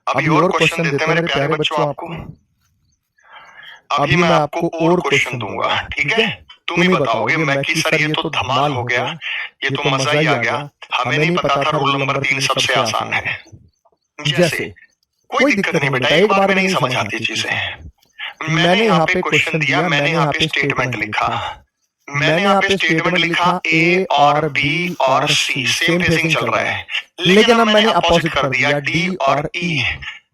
अभी और क्वेश्चन देते हैं मेरे प्यारे बच्चों आपको। अभी मैं आपको और क्वेश्चन दूंगा, ठीक है? तुम ही बताओगे मैं कि सर ये तो धमाल हो गया, ये तो मजा ही आ गया, हमें नहीं पता था रूल नंबर 3 सबसे आसान है। जैसे कोई दिक्कत नहीं बेटा, एक बार में नहीं समझ आती चीजें। मैंने यहाँ पे क्वेश्चन दिया, मैंने यहाँ पे स्टेटमेंट लिखा, मैंने यहाँ पे स्टेटमेंट लिखा ए और बी और सी सेम फेसिंग चल रहा है, लेकिन अब मैंने अपोजिट कर दिया डी और ई।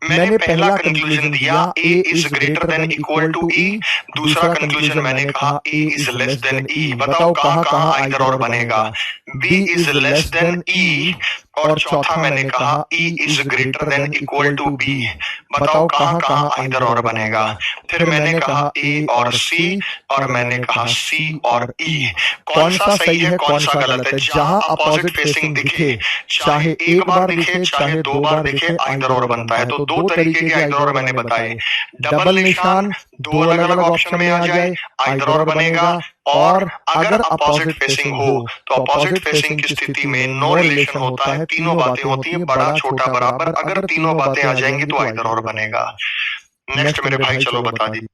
मैंने पहला कंक्लूजन दिया A is greater than equal to E, दूसरा कंक्लूजन मैंने कहा A is less than E. बताओ कहां कहां आइदर और बनेगा? B is less than E, और चौथा मैंने कहा E is greater than equal to B. बताओ कहां कहां आइदर और बनेगा? फिर मैंने कहा ए और सी, और मैंने कहा सी और ई। कौन सा सही है कौन सा गलत है? जहां अपोजिट फेसिंग दिखे, चाहे एक बार दिखे चाहे दो बार दिखे, आइदर और बनता है। तो दो तरीके के आइदर और मैंने बताए। डबल निशान दो अलग अलग ऑप्शन में आ जाए, आइदर और बनेगा। और अगर अपोजिट फेसिंग हो तो अपोजिट फेसिंग की स्थिति में नो रिलेशन होता है, तीनों बातें होती हैं, बड़ा छोटा बराबर। अगर तीनों बातें आ जाएंगी तो आइदर और बनेगा। नेक्स्ट मेरे भाई चलो बता दीजिए।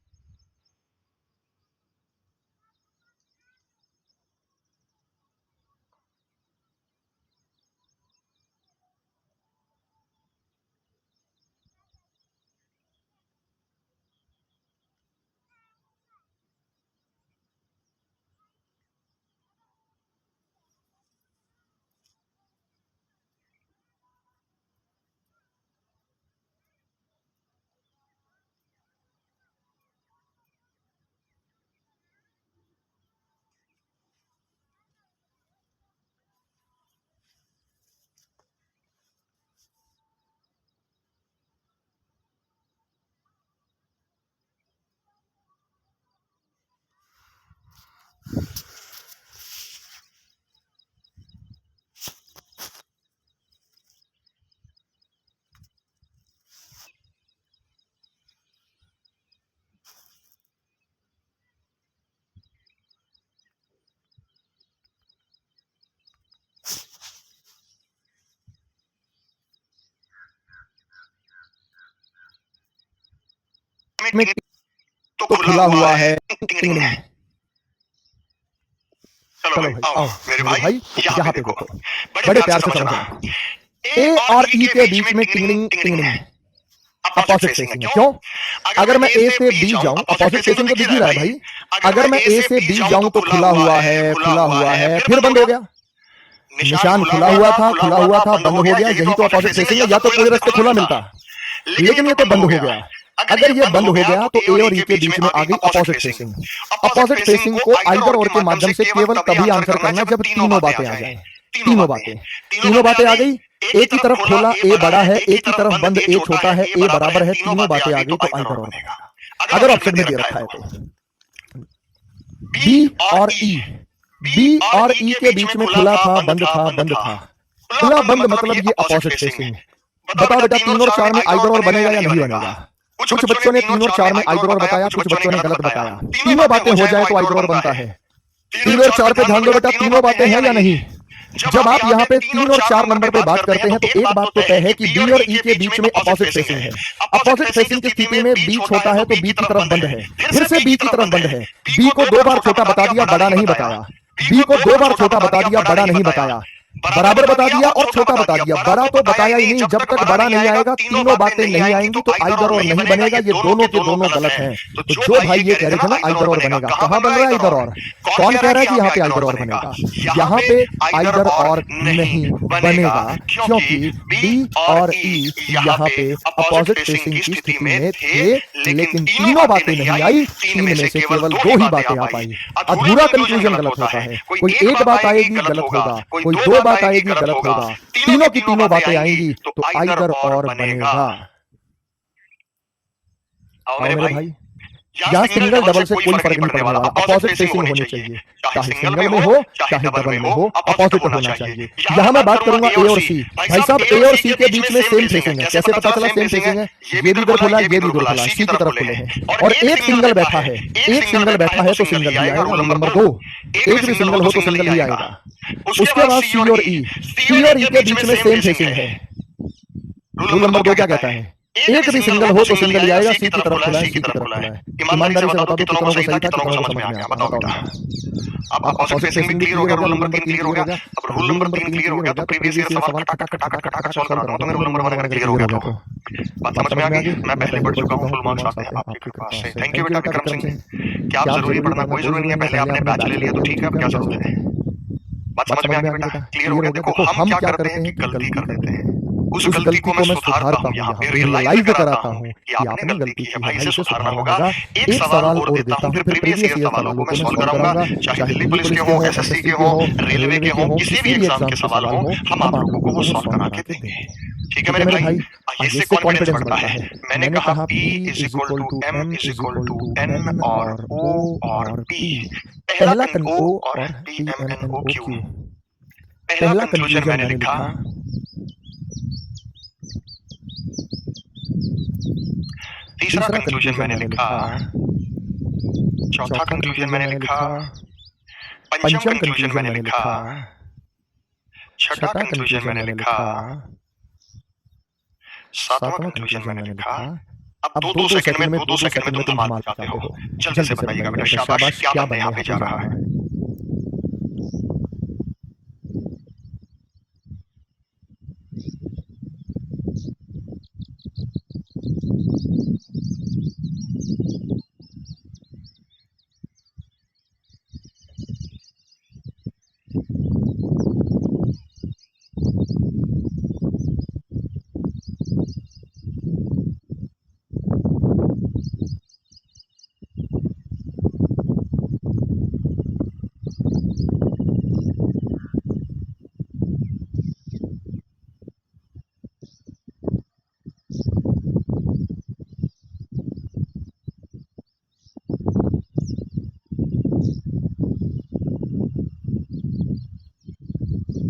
में तो खुला हुआ है। चलो भाई आओ मेरे भाई यहाँ पे देखो, बड़े प्यार से समझना। ए और ई के बीच में टिंगलिंग टिंगलिंग अपोजिट फेसिंग है। क्यों? अगर मैं ए से बी जाऊं, अपोजिट फेसिंग तो दिख ही रहा है भाई। अगर मैं ए से बी जाऊं तो खुला हुआ है, खुला हुआ है, फिर बंद हो गया। निशान खुला हुआ था, बंद हो गया। यही तो अपोजिट फेसिंग है। या तो कोई रास्ते खुला मिलता, लेकिन ये तो बंद हो गया। अगर ये बंद हो गया तो ए और ई के बीच में आ गई अपोजिट फेसिंग। अपोजिट फेसिंग को आइदर और के माध्यम से केवल तभी आंसर करना जब तीनों बातें आ जाए। तीनों बातें आ गई। ए की तरफ खोला, ए बड़ा है, ए की तरफ बंद, ए छोटा है, ए बराबर है, तीनों बातें आ गई तो आइदर और बनेगा। अगर ऑप्शन में दे रखा है तो बी और ई, बी और ई के बीच में खुला था, बंद था, बंद था। खुला बंद मतलब ये अपोजिट फेसिंग। बताओ बेटा 3 और 4 में आइदर और बनेगा या नहीं बनेगा? कुछ बच्चों ने 3 और 4 में आइदर और बताया, कुछ बच्चों ने गलत बताया। तीनों बातें हो जाए तो आइदर और बनता है। 3 और 4 पे ध्यान दो बेटा, तीनों बातें हैं या नहीं? जब आप यहाँ पे 3 और 4 नंबर पे बात करते हैं तो एक बात तो तय है कि बी और ई के बीच में अपोजिट फेसिंग है। अपोजिट फेसिंग की स्थिति में बी छोटा है तो बी की तरफ बंद है, फिर से बी की तरफ बंद है। बी को 2 बार छोटा बता दिया, बड़ा नहीं बताया। बी को 2 बार छोटा बता दिया, बड़ा नहीं बताया। बराबर बता दिया और छोटा बता दिया, बड़ा तो बताया ही नहीं। जब तक बड़ा नहीं आएगा, तीनों बातें नहीं आएंगी तो आइदर और नहीं बनेगा। ये दोनों के दोनों गलत हैं। तो जो भाई ये कह रहे थे ना आइदर और बनेगा, कहां बन रहा है आइदर और? कौन कह रहा है कि यहाँ पे आइदर और बनेगा? यहाँ पे आइदर और नहीं बनेगा क्योंकि बी और ई यहाँ पे अपोजिट फेसिंग की स्थिति में थे, लेकिन तीनों बातें नहीं आई। 3 में से केवल 2 ही बातें आ पाई। अधूरा कंक्लूजन गलत होता है। कोई एक बात आएगी गलत होगा, कोई 2 बात आएगी गलत होगा, तीनों की तीनों बातें आएंगी तो आइदर और बनेगा। आओ मेरे भाई, यहाँ सिंगल डबल से कोई फर्क नहीं पड़ने वाला। अपोजिट फेसिंग होनी चाहिए, चाहे सिंगल में हो चाहे डबल में हो, अपोजिट होना चाहिए। यहाँ मैं बात करूंगा ए और सी। भाई साहब ए और सी के बीच में सेम फेसिंग है। कैसे पता चला सेम फेसिंग है? ये भी इधर खुला, ये भी इधर खुला, सी की तरफ खुले हैं और एक सिंगल बैठा है। एक सिंगल बैठा है तो सिंगल ही आएगा। रूल नंबर 2, एक भी सिंगल हो तो सिंगल ही आएगा। उसके बाद सी और ई, सी और ई के बीच में सेम फेसिंग है। रूल नंबर 2 क्या कहता है? एक भी सिंगल हो तो सिंगल ही आएगा। सी की तरफ खुला है, सी की तरफ खुला है। ईमानदारी से बता दो कितनों को सही था, कितनों को समझ में आ गया? बताओ बेटा। अब अपोजिट फेसिंग भी क्लियर हो गया, रूल नंबर 3 क्लियर हो गया। अब रूल नंबर 3 क्लियर हो गया तो प्रीवियस ईयर सवाल खटाखट सॉल्व करा दूंगा। तो मैं रूल नंबर 1 अगर क्लियर हो गया तो बात समझ में आ गई। मैं पहले पढ़ चुका हूं, फुल मार्क्स आते हैं आपके कृपा से। थैंक यू बेटा विक्रम सिंह। क्या आप जरूरी पढ़ना? कोई जरूरी नहीं है। पहले आपने बैच ले लिया तो ठीक है, अब क्या जरूरत है? बात समझ में आ गई बेटा, क्लियर हो गया। देखो हम क्या करते हैं कि गलती कर देते हैं। उस गलती को मैं सुधारता हूं, यहाँ पे रियलाइज कराता हूं कि आपने गलती की है भाई, इसे सुधारना होगा। एक सवाल और देता हूं, फिर प्रीवियस ईयर सवालों को मैं सॉल्व कराऊंगा। चाहे दिल्ली पुलिस के हो, एसएससी के हो, रेलवे के हो, किसी भी एग्जाम के सवाल हो, हम आप लोगों को वो सॉल्व करा के देंगे। ठीक है मेरे भाई, इससे कॉन्फिडेंस बढ़ता है। मैंने कहा P = M = N और O और P। पहला O और PMNOQ। पहला कंक्लूजन मैंने लिखा, तीसरा कंक्लूजन मैंने लिखा, चौथा कंक्लूजन मैंने लिखा, पंचम कंक्लूजन मैंने लिखा, छठा कंक्लूजन मैंने लिखा, सातवां कंक्लूजन मैंने लिखा। अब 2-2 सेकंड में 2-2 सेकंड में तुम मार पाते हो। जल्दी से बताइएगा बेटा, शाबाश, क्या बनने यहाँ पे जा रहा है?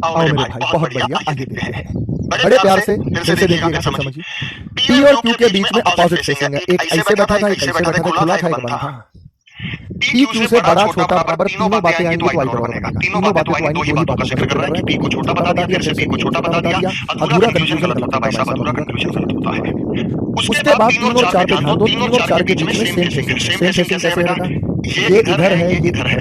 आओ मेरे भाई, बहुत बढ़िया, आगे देखते हैं। बड़े प्यार से फिर से देखिएगा, समझिए। P और Q के बीच में अपोजिट फेसिंग है। एक ऐसे बैठा था, एक ऐसे बैठा था, खुला था, एक बंद था। P Q से बड़ा छोटा बराबर, तीनों बातें आएंगी तो आइदर और बनेगा। तीनों बातें तो आएंगी, दो ही बातों का जिक्र कर रहा है कि P को छोटा बता दिया, फिर से P को छोटा बता दिया। अधूरा कंक्लूजन गलत होता है भाई साहब, अधूरा कंक्लूजन गलत होता है। उसके बाद 3 और 4 पे ध्यान दो, 3 और 4 के बीच में सेम फेसिंग। सेम फेसिंग कैसे होगा? ये इधर है, ये इधर है।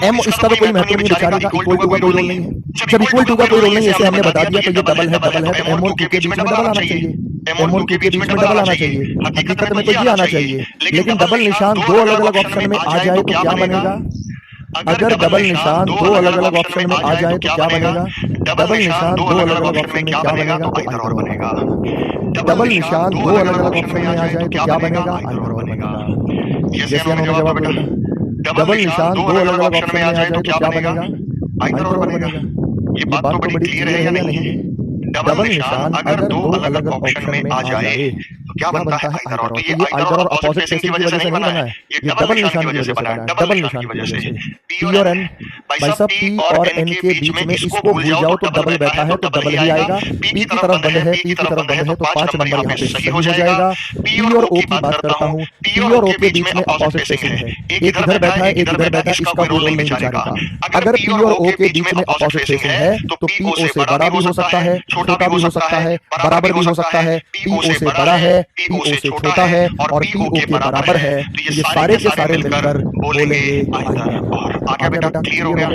M इसका तो कोई महत्व नहीं, बेचारे का इक्वल टू का कोई रोल नहीं है। जब इक्वल टू का कोई रोल नहीं है, इसे हमने बता दिया तो ये डबल है, डबल है तो M और Q के बीच में डबल आना चाहिए। M और Q के बीच में डबल आना चाहिए। हकीकत में तो ये आना चाहिए, लेकिन डबल निशान 2 अलग अलग ऑप्शन में आ जाए तो क्या बनेगा? अगर डबल निशान दो अलग अलग ऑप्शन में आ जाए तो क्या बनेगा? डबल निशान दो अलग अलग ऑप्शन में क्या बनेगा? तो आइदर और बनेगा। डबल निशान दो अलग अलग ऑप्शन में आ जाए तो क्या बनेगा? आइदर और बनेगा। यस या नो में जवाब दो बेटा। डबल निशान दो अलग अलग ऑप्शन में आ जाए तो क्या बनेगा? आइदर और बनेगा। ये बात तो बड़ी क्लियर है या नहीं है? डबल निशान अगर दो अलग ऑप्शन में आ जाए तो क्या बनता है? आइदर और। तो ये आइदर और अपोजिट फेसिंग की वजह से नहीं बना है, ये डबल निशान की वजह से बना है। डबल निशान की वजह से। पी और एन, भाई साहब पी और एन के बीच में इसको भूल जाओ तो डबल बैठा है तो डबल ही आएगा। पी की तरफ बंद है, पी की तरफ बंद है तो 5 नंबर यहाँ पे सही हो जाएगा। पी और ओ की बात करता हूँ, पी और ओ के बीच में अपोजिट फेसिंग है। एक इधर बैठा है, एक इधर बैठा है, इसका कोई रोल नहीं बेचारे का। अगर पी और ओ के बीच में अपोजिट फेसिंग है तो पी ओ से बड़ा भी हो सकता है, छोटा भी हो सकता है, बराबर भी हो सकता है। पी ओ से बड़ा है, पी ओ से छोटा है और पी ओ के बराबर है। तो ये सारे के सारे मिलकर बोलेंगे आइदर और। आ गया बेटा? क्लियर हो गया?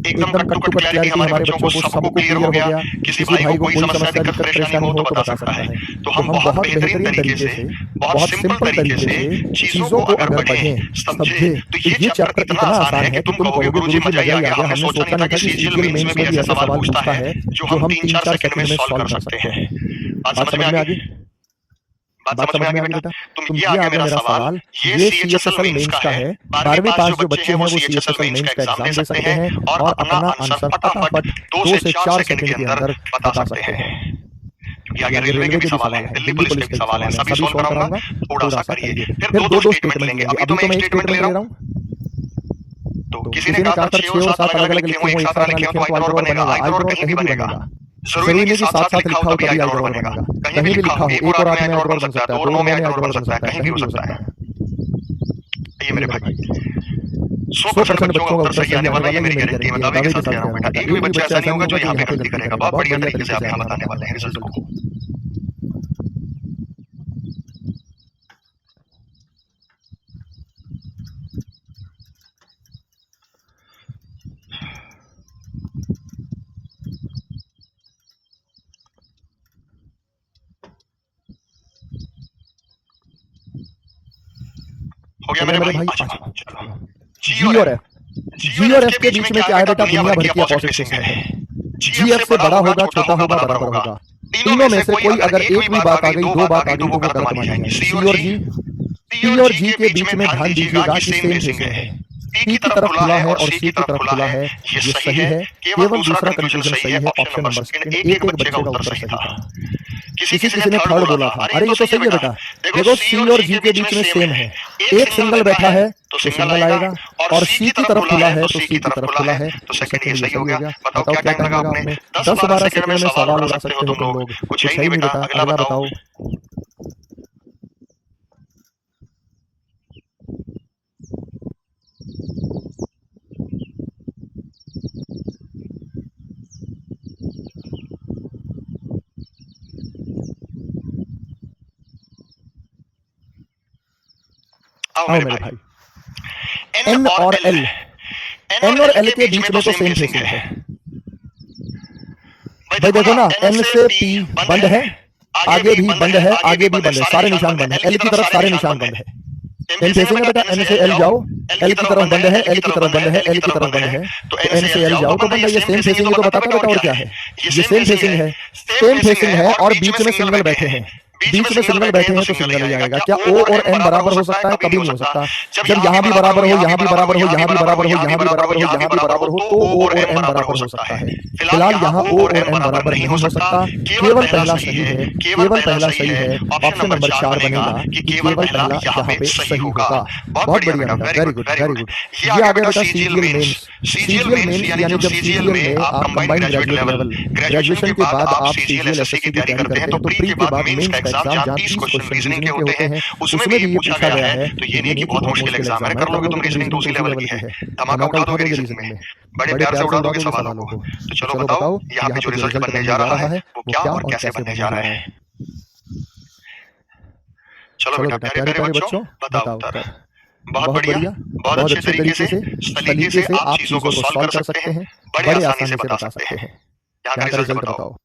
एकदम कट टू कट क्लैरिटी हमारे बच्चों को सबको क्लियर हो गया। किसी भाई को कोई समस्या दिक्कत परेशानी हो तो बता सकता है। तो हम बहुत बेहतरीन तरीके से, बहुत सिंपल तरीके से चीजों को अगर पढ़ें, समझे, तो ये चैप्टर इतना आसान है कि तुम कहोगे गुरुजी मजा ही आ गया, हमने सोचा नहीं था कि सीजीएल मेंस में भी ऐसे सवाल पूछता है जो हम 3-4 सेकंड में सॉल्व कर सकते हैं। बात समझ में आ गई? बात समझ में आ गई बेटा? तुम ये आ गया मेरा सवाल। ये सीएचएसएल मेंस का है। 12वीं पास जो बच्चे हैं वो सीएचएसएल मेंस का एग्जाम दे सकते हैं और अपना आंसर फटाफट 2 से 4 सेकंड के अंदर बता सकते हैं। क्योंकि आगे रेलवे के भी सवाल हैं, दिल्ली पुलिस के भी सवाल हैं, सभी सॉल्व कराऊंगा, थोड़ा सा करिए। फिर दो दो स्टेटमेंट लेंगे। अभी तो मैं एक स्टेटमेंट ले रहा हूं। तो किसी ने कहा था 6 और 7 अलग अलग लिखे हो, एक साथ ना लिखे हो तो आइदर और बनेगा। आइदर और कहीं भी बनेगा, जरूरी नहीं कि साथ साथ लिखा हो तभी आइदर और बनेगा। कहीं भी लिखा हो, एक और 8 में आइदर और बन सकता है, 2 और 9 में आइदर और बन सकता है, कहीं भी हो सकता है। ये मेरे भाई 100% बच्चों का उत्तर सही आने वाला है, ये मेरी गारंटी है। मैं दावे के साथ कह रहा हूं बेटा, एक भी बच्चा ऐसा नहीं होगा जो यहाँ पे गलती करेगा। बहुत बढ़िया तरीके से आप यहाँ बताने वाले हैं रिजल्ट को। हो गया मेरे भाई? चलो जी और एफ, जी और एफ के बीच में क्या है बेटा? दुनिया भर की अपोजिट फेसिंग है। जी एफ से बड़ा होगा, छोटा होगा, बराबर होगा। तीनों में से कोई अगर एक भी बात आ गई, दो बात आ गई तो वो गलत मानी जाएगी। सी और जी, पी और जी के बीच में ध्यान दीजिएगा कि सेम फेसिंग है। पी की तरफ खुला है और सी की तरफ खुला है, ये सही है। केवल दूसरा कंफ्यूजन सही है, ऑप्शन नंबर सेकंड। एक एक बच्चे का उत्तर सही था। किसी ने थर्ड बोला था, अरे ये तो सही है बेटा। देखो सी और जी के बीच में सेम है, एक सिंगल बैठा है तो सिंगल आएगा और सी की तरफ खुला है तो सी की तरफ खुला है तो सेकंड ये सही हो गया। बताओ क्या टाइम लगा आपने? 10-12 सेकंड में सवाल उड़ा सकते हो तुम लोग। कुछ है ही नहीं बेटा, अगला बताओ। आओ मेरे भाई, एन और एल, एन और एल के बीच में तो सेम फेसिंग है। भाई देखो ना, एन से पी बंद है, आगे भी बंद है, आगे भी बंद है, सारे निशान बंद है। एल की तरफ सारे निशान बंद है। एन फेसिंग है बेटा, एन से एल जाओ, एल की तरफ बंद है, एल की तरफ बंद है, एल की तरफ बंद है, तो एन से एल जाओ तो बंद है। ये सेम फेसिंग है तो बताता बेटा और क्या है? ये सेम फेसिंग है, सेम फेसिंग है और बीच में सिंगल बैठे हैं। बीच में सिंगल बैठे हैं तो सिंगल ही आएगा। क्या ओ और एन बराबर हो सकता है? कभी नहीं हो सकता। जब यहाँ भी बराबर हो, यहाँ भी बराबर हो, यहाँ भी बराबर हो, यहाँ भी बराबर हो, यहाँ भी बराबर हो, तो ओ और एन बराबर हो सकता है। फिलहाल यहाँ ओ और एन बराबर नहीं हो सकता। केवल पहला सही है, केवल पहला सही है। ऑप्शन नंबर 4 बनेगा कि केवल पहला यहाँ पे सही होगा। बहुत बढ़िया बेटा, वेरी गुड वेरी गुड। ये आ गया बेटा सीजीएल मेंस। सीजीएल मेंस यानी जब सीजीएल में आप कंबाइंड ग्रेजुएट लेवल, ग्रेजुएशन के बाद आप सीजीएल एसएससी की तैयारी करते हैं तो प्री के बाद मेंस का एग्जाम जहाँ 30 क्वेश्चन रीजनिंग के होते हैं उसमें भी ये पूछा गया है। तो ये नहीं कि बहुत मुश्किल एग्जाम है, कर लोगे तुम रीजनिंग तो उसी लेवल की है, धमाका उठा दोगे रीजनिंग में, बड़े प्यार से उड़ा दोगे सवालों को। तो चलो बताओ यहाँ पे जो रिजल्ट बनने जा रहा है वो क्या और कैसे बनने जा रहा है। चलो बेटा प्यारे प्यारे बच्चों बताओ उत्तर। बहुत बढ़िया, बहुत अच्छे तरीके से सलीके से आप चीजों को सॉल्व कर सकते हैं, बड़े आसानी से बता सकते हैं। यहाँ का रिजल्ट बताओ।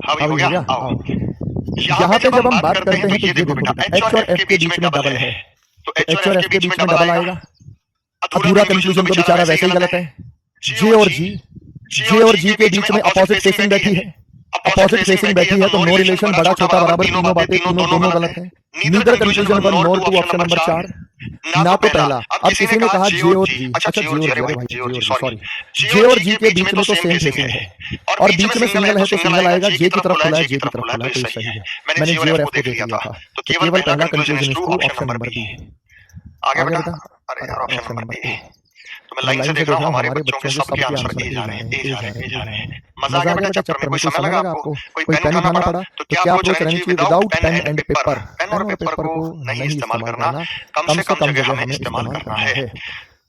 हाँ भाई, हो गया। आओ, यहाँ पे जब हम बात करते हैं तो ये देखो बेटा एच और एफ के बीच में डबल है, तो एच और एफ के बीच में डबल आएगा। अधूरा कंक्लूजन तो बेचारा वैसे ही गलत है। जे और जी के बीच में अपोजिट फेसिंग बैठी है, अपोजिट फेसिंग बैठी है तो नो रिलेशन, बड़ा छोटा बराबर, तीनों बातें दोनों गलत है। Neither conclusion one nor two, option number 4 ना तो पहला। अब किसी ने कहा जे और जी, अच्छा जे और जी, अरे भाई जे और जी, सॉरी, जे और जी के बीच में तो सेम फेसिंग है और बीच में सिंगल है तो सिंगल आएगा। जे की तरफ खुला है, जे की तरफ खुला है, तो ये सही है। मैंने जे और एफ को देख लिया था, तो केवल पहला conclusion is true, option number B. आगे बेटा, अरे यार ऑप्शन नंबर ए। तो मैं लाइन से देख रहा हूँ हमारे बच्चों के सबके आंसर ए जा रहे हैं। मजा आ गया बेटा, चैप्टर में कोई समय लगा आपको, कोई पेन उठाना पड़ा, तो क्या अप्रोच रहनी चाहिए without pen and paper. Pen और पेपर को नहीं इस्तेमाल करना, कम से कम जगह हमें इस्तेमाल करना है।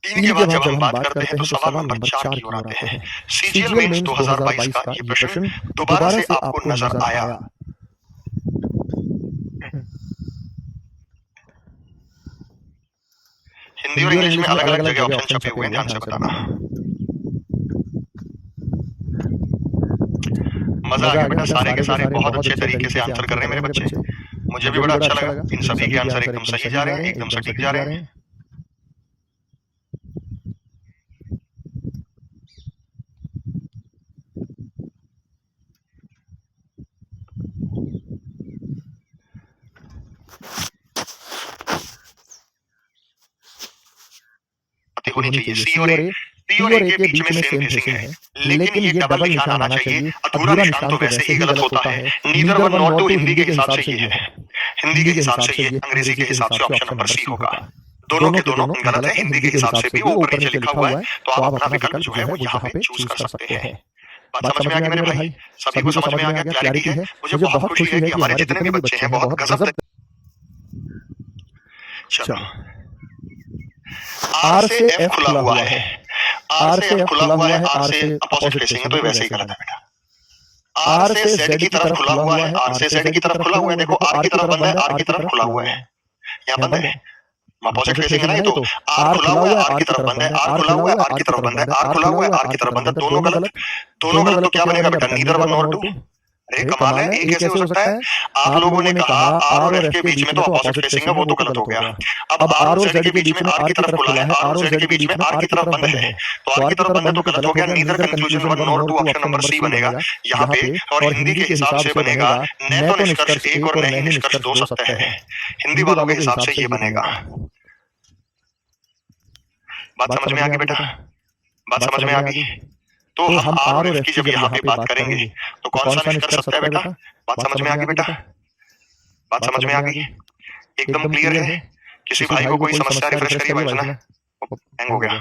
3 के बाद जब हम बात करते हैं तो सवाल नंबर 4 की ओर आते हैं। सीजीएल मेंस 2022 का ये प्रश्न दोबारा से आपको नजर आया। हिंदी और इंग्लिश में अलग अलग जगह ऑप्शन छपे हुए हैं, ध्यान से बताना। मजा आ गया बेटा, सारे के सारे बहुत अच्छे तरीके से आंसर कर रहे हैं मेरे बच्चे, मुझे भी बड़ा अच्छा लगा। इन सभी के आंसर एकदम सही जा रहे हैं, एकदम सटीक जा रहे हैं। होनी चाहिए सी और ए, पी और ए के बीच में सेम फेसिंग है, लेकिन ये डबल निशान आना चाहिए। अधूरा निशान तो वैसे ही गलत होता है। Neither one nor two Hindi के हिसाब से ये है, हिंदी के हिसाब से ये, अंग्रेजी के हिसाब से ऑप्शन नंबर सी होगा। दोनों के दोनों गलत है, हिंदी के हिसाब से भी वो ऊपर नीचे लिखा हुआ है, तो आप अपना विकल्प जो है वो यहाँ पे चूज कर सकते हैं। बात समझ में आ गई मेरे भाई, सभी को समझ में आ गया, क्लैरिटी है। मुझे बहुत खुशी है कि हमारे जितने भी बच्चे हैं बहुत गजब। चलो, आर से एफ खुला हुआ है, आर से एफ खुला हुआ है, आर से अपोजिट फेसिंग है, तो वैसे ही गलत है बेटा। आर से जेड की तरफ खुला हुआ है, आर से जेड की तरफ खुला हुआ है। देखो आर की तरफ बंद है, आर की तरफ खुला हुआ है, यहाँ बंद है, अपोजिट फेसिंग है ना। ये तो आर खुला हुआ है, आर की तरफ बंद है, आर खुला हुआ है, आर की तरफ बंद है, आर खुला हुआ है, आर की तरफ बंद है, दोनों गलत। दोनों गलत तो क्या बनेगा बेटा, नीदर वन नॉर टू। अरे कमाल है, ये कैसे हो सकता है? आप लोगों ने कहा आर और एफ के बीच में तो अपोजिट फेसिंग है, वो तो गलत हो गया। अब आर और जेड के बीच में आर की तरफ खुला है, आर और जेड के बीच में आर की तरफ बंद है, तो आर की तरफ बंद है तो गलत हो गया। Neither conclusion one nor two, option number C बनेगा यहाँ पे। और हिंदी के हिसाब से बनेगा न तो निष्कर्ष 1 और न ही निष्कर्ष 2 सत्य है। हिंदी वालों के हिसाब से ये बनेगा। बात समझ में आ गई बेटा, बात समझ में आ गई। तो हम आर और एफ की जब यहाँ पे बात करेंगे तो कौन सा निष्कर्ष सत्य है बेटा? बात समझ में आ गई बेटा, बात समझ में आ गई, एकदम क्लियर है। किसी भाई को कोई समस्या, रिफ्रेश करिए भाई ना, हैंग हो गया।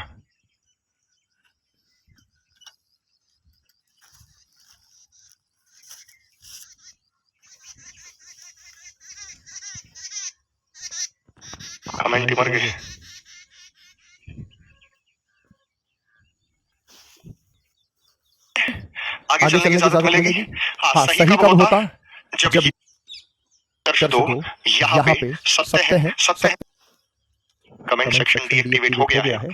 कमेंट ही मर गए। आगे चलने की इजाजत मिलेगी। हाँ, सही कब होता? जब दो यहाँ पे सत्य है, सत्य। कमेंट सेक्शन डीएक्टिवेट हो गया है।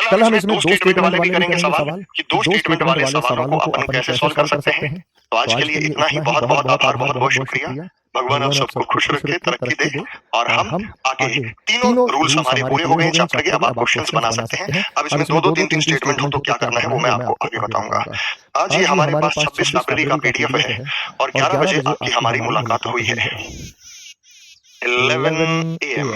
कल हम इसमें 2 स्टेटमेंट वाले भी करेंगे सवाल कि 2 स्टेटमेंट वाले सवालों को अपन कैसे सॉल्व कर सकते हैं। तो आज के लिए इतना ही। बहुत बहुत आभार, बहुत बहुत शुक्रिया। भगवान आप सबको खुश रखे, तरक्की दे। और हम आगे तीनों रूल्स हमारे पूरे हो गए हैं चैप्टर के। अब आप क्वेश्चंस बना सकते हैं। अब इसमें 2-2, 3-3 स्टेटमेंट हो तो क्या करना है वो मैं आपको आगे बताऊंगा। आज ये हमारे पास 26 लाइब्रेरी का पीडीएफ है और 11 बजे आपकी हमारी मुलाकात हुई है 11 AM।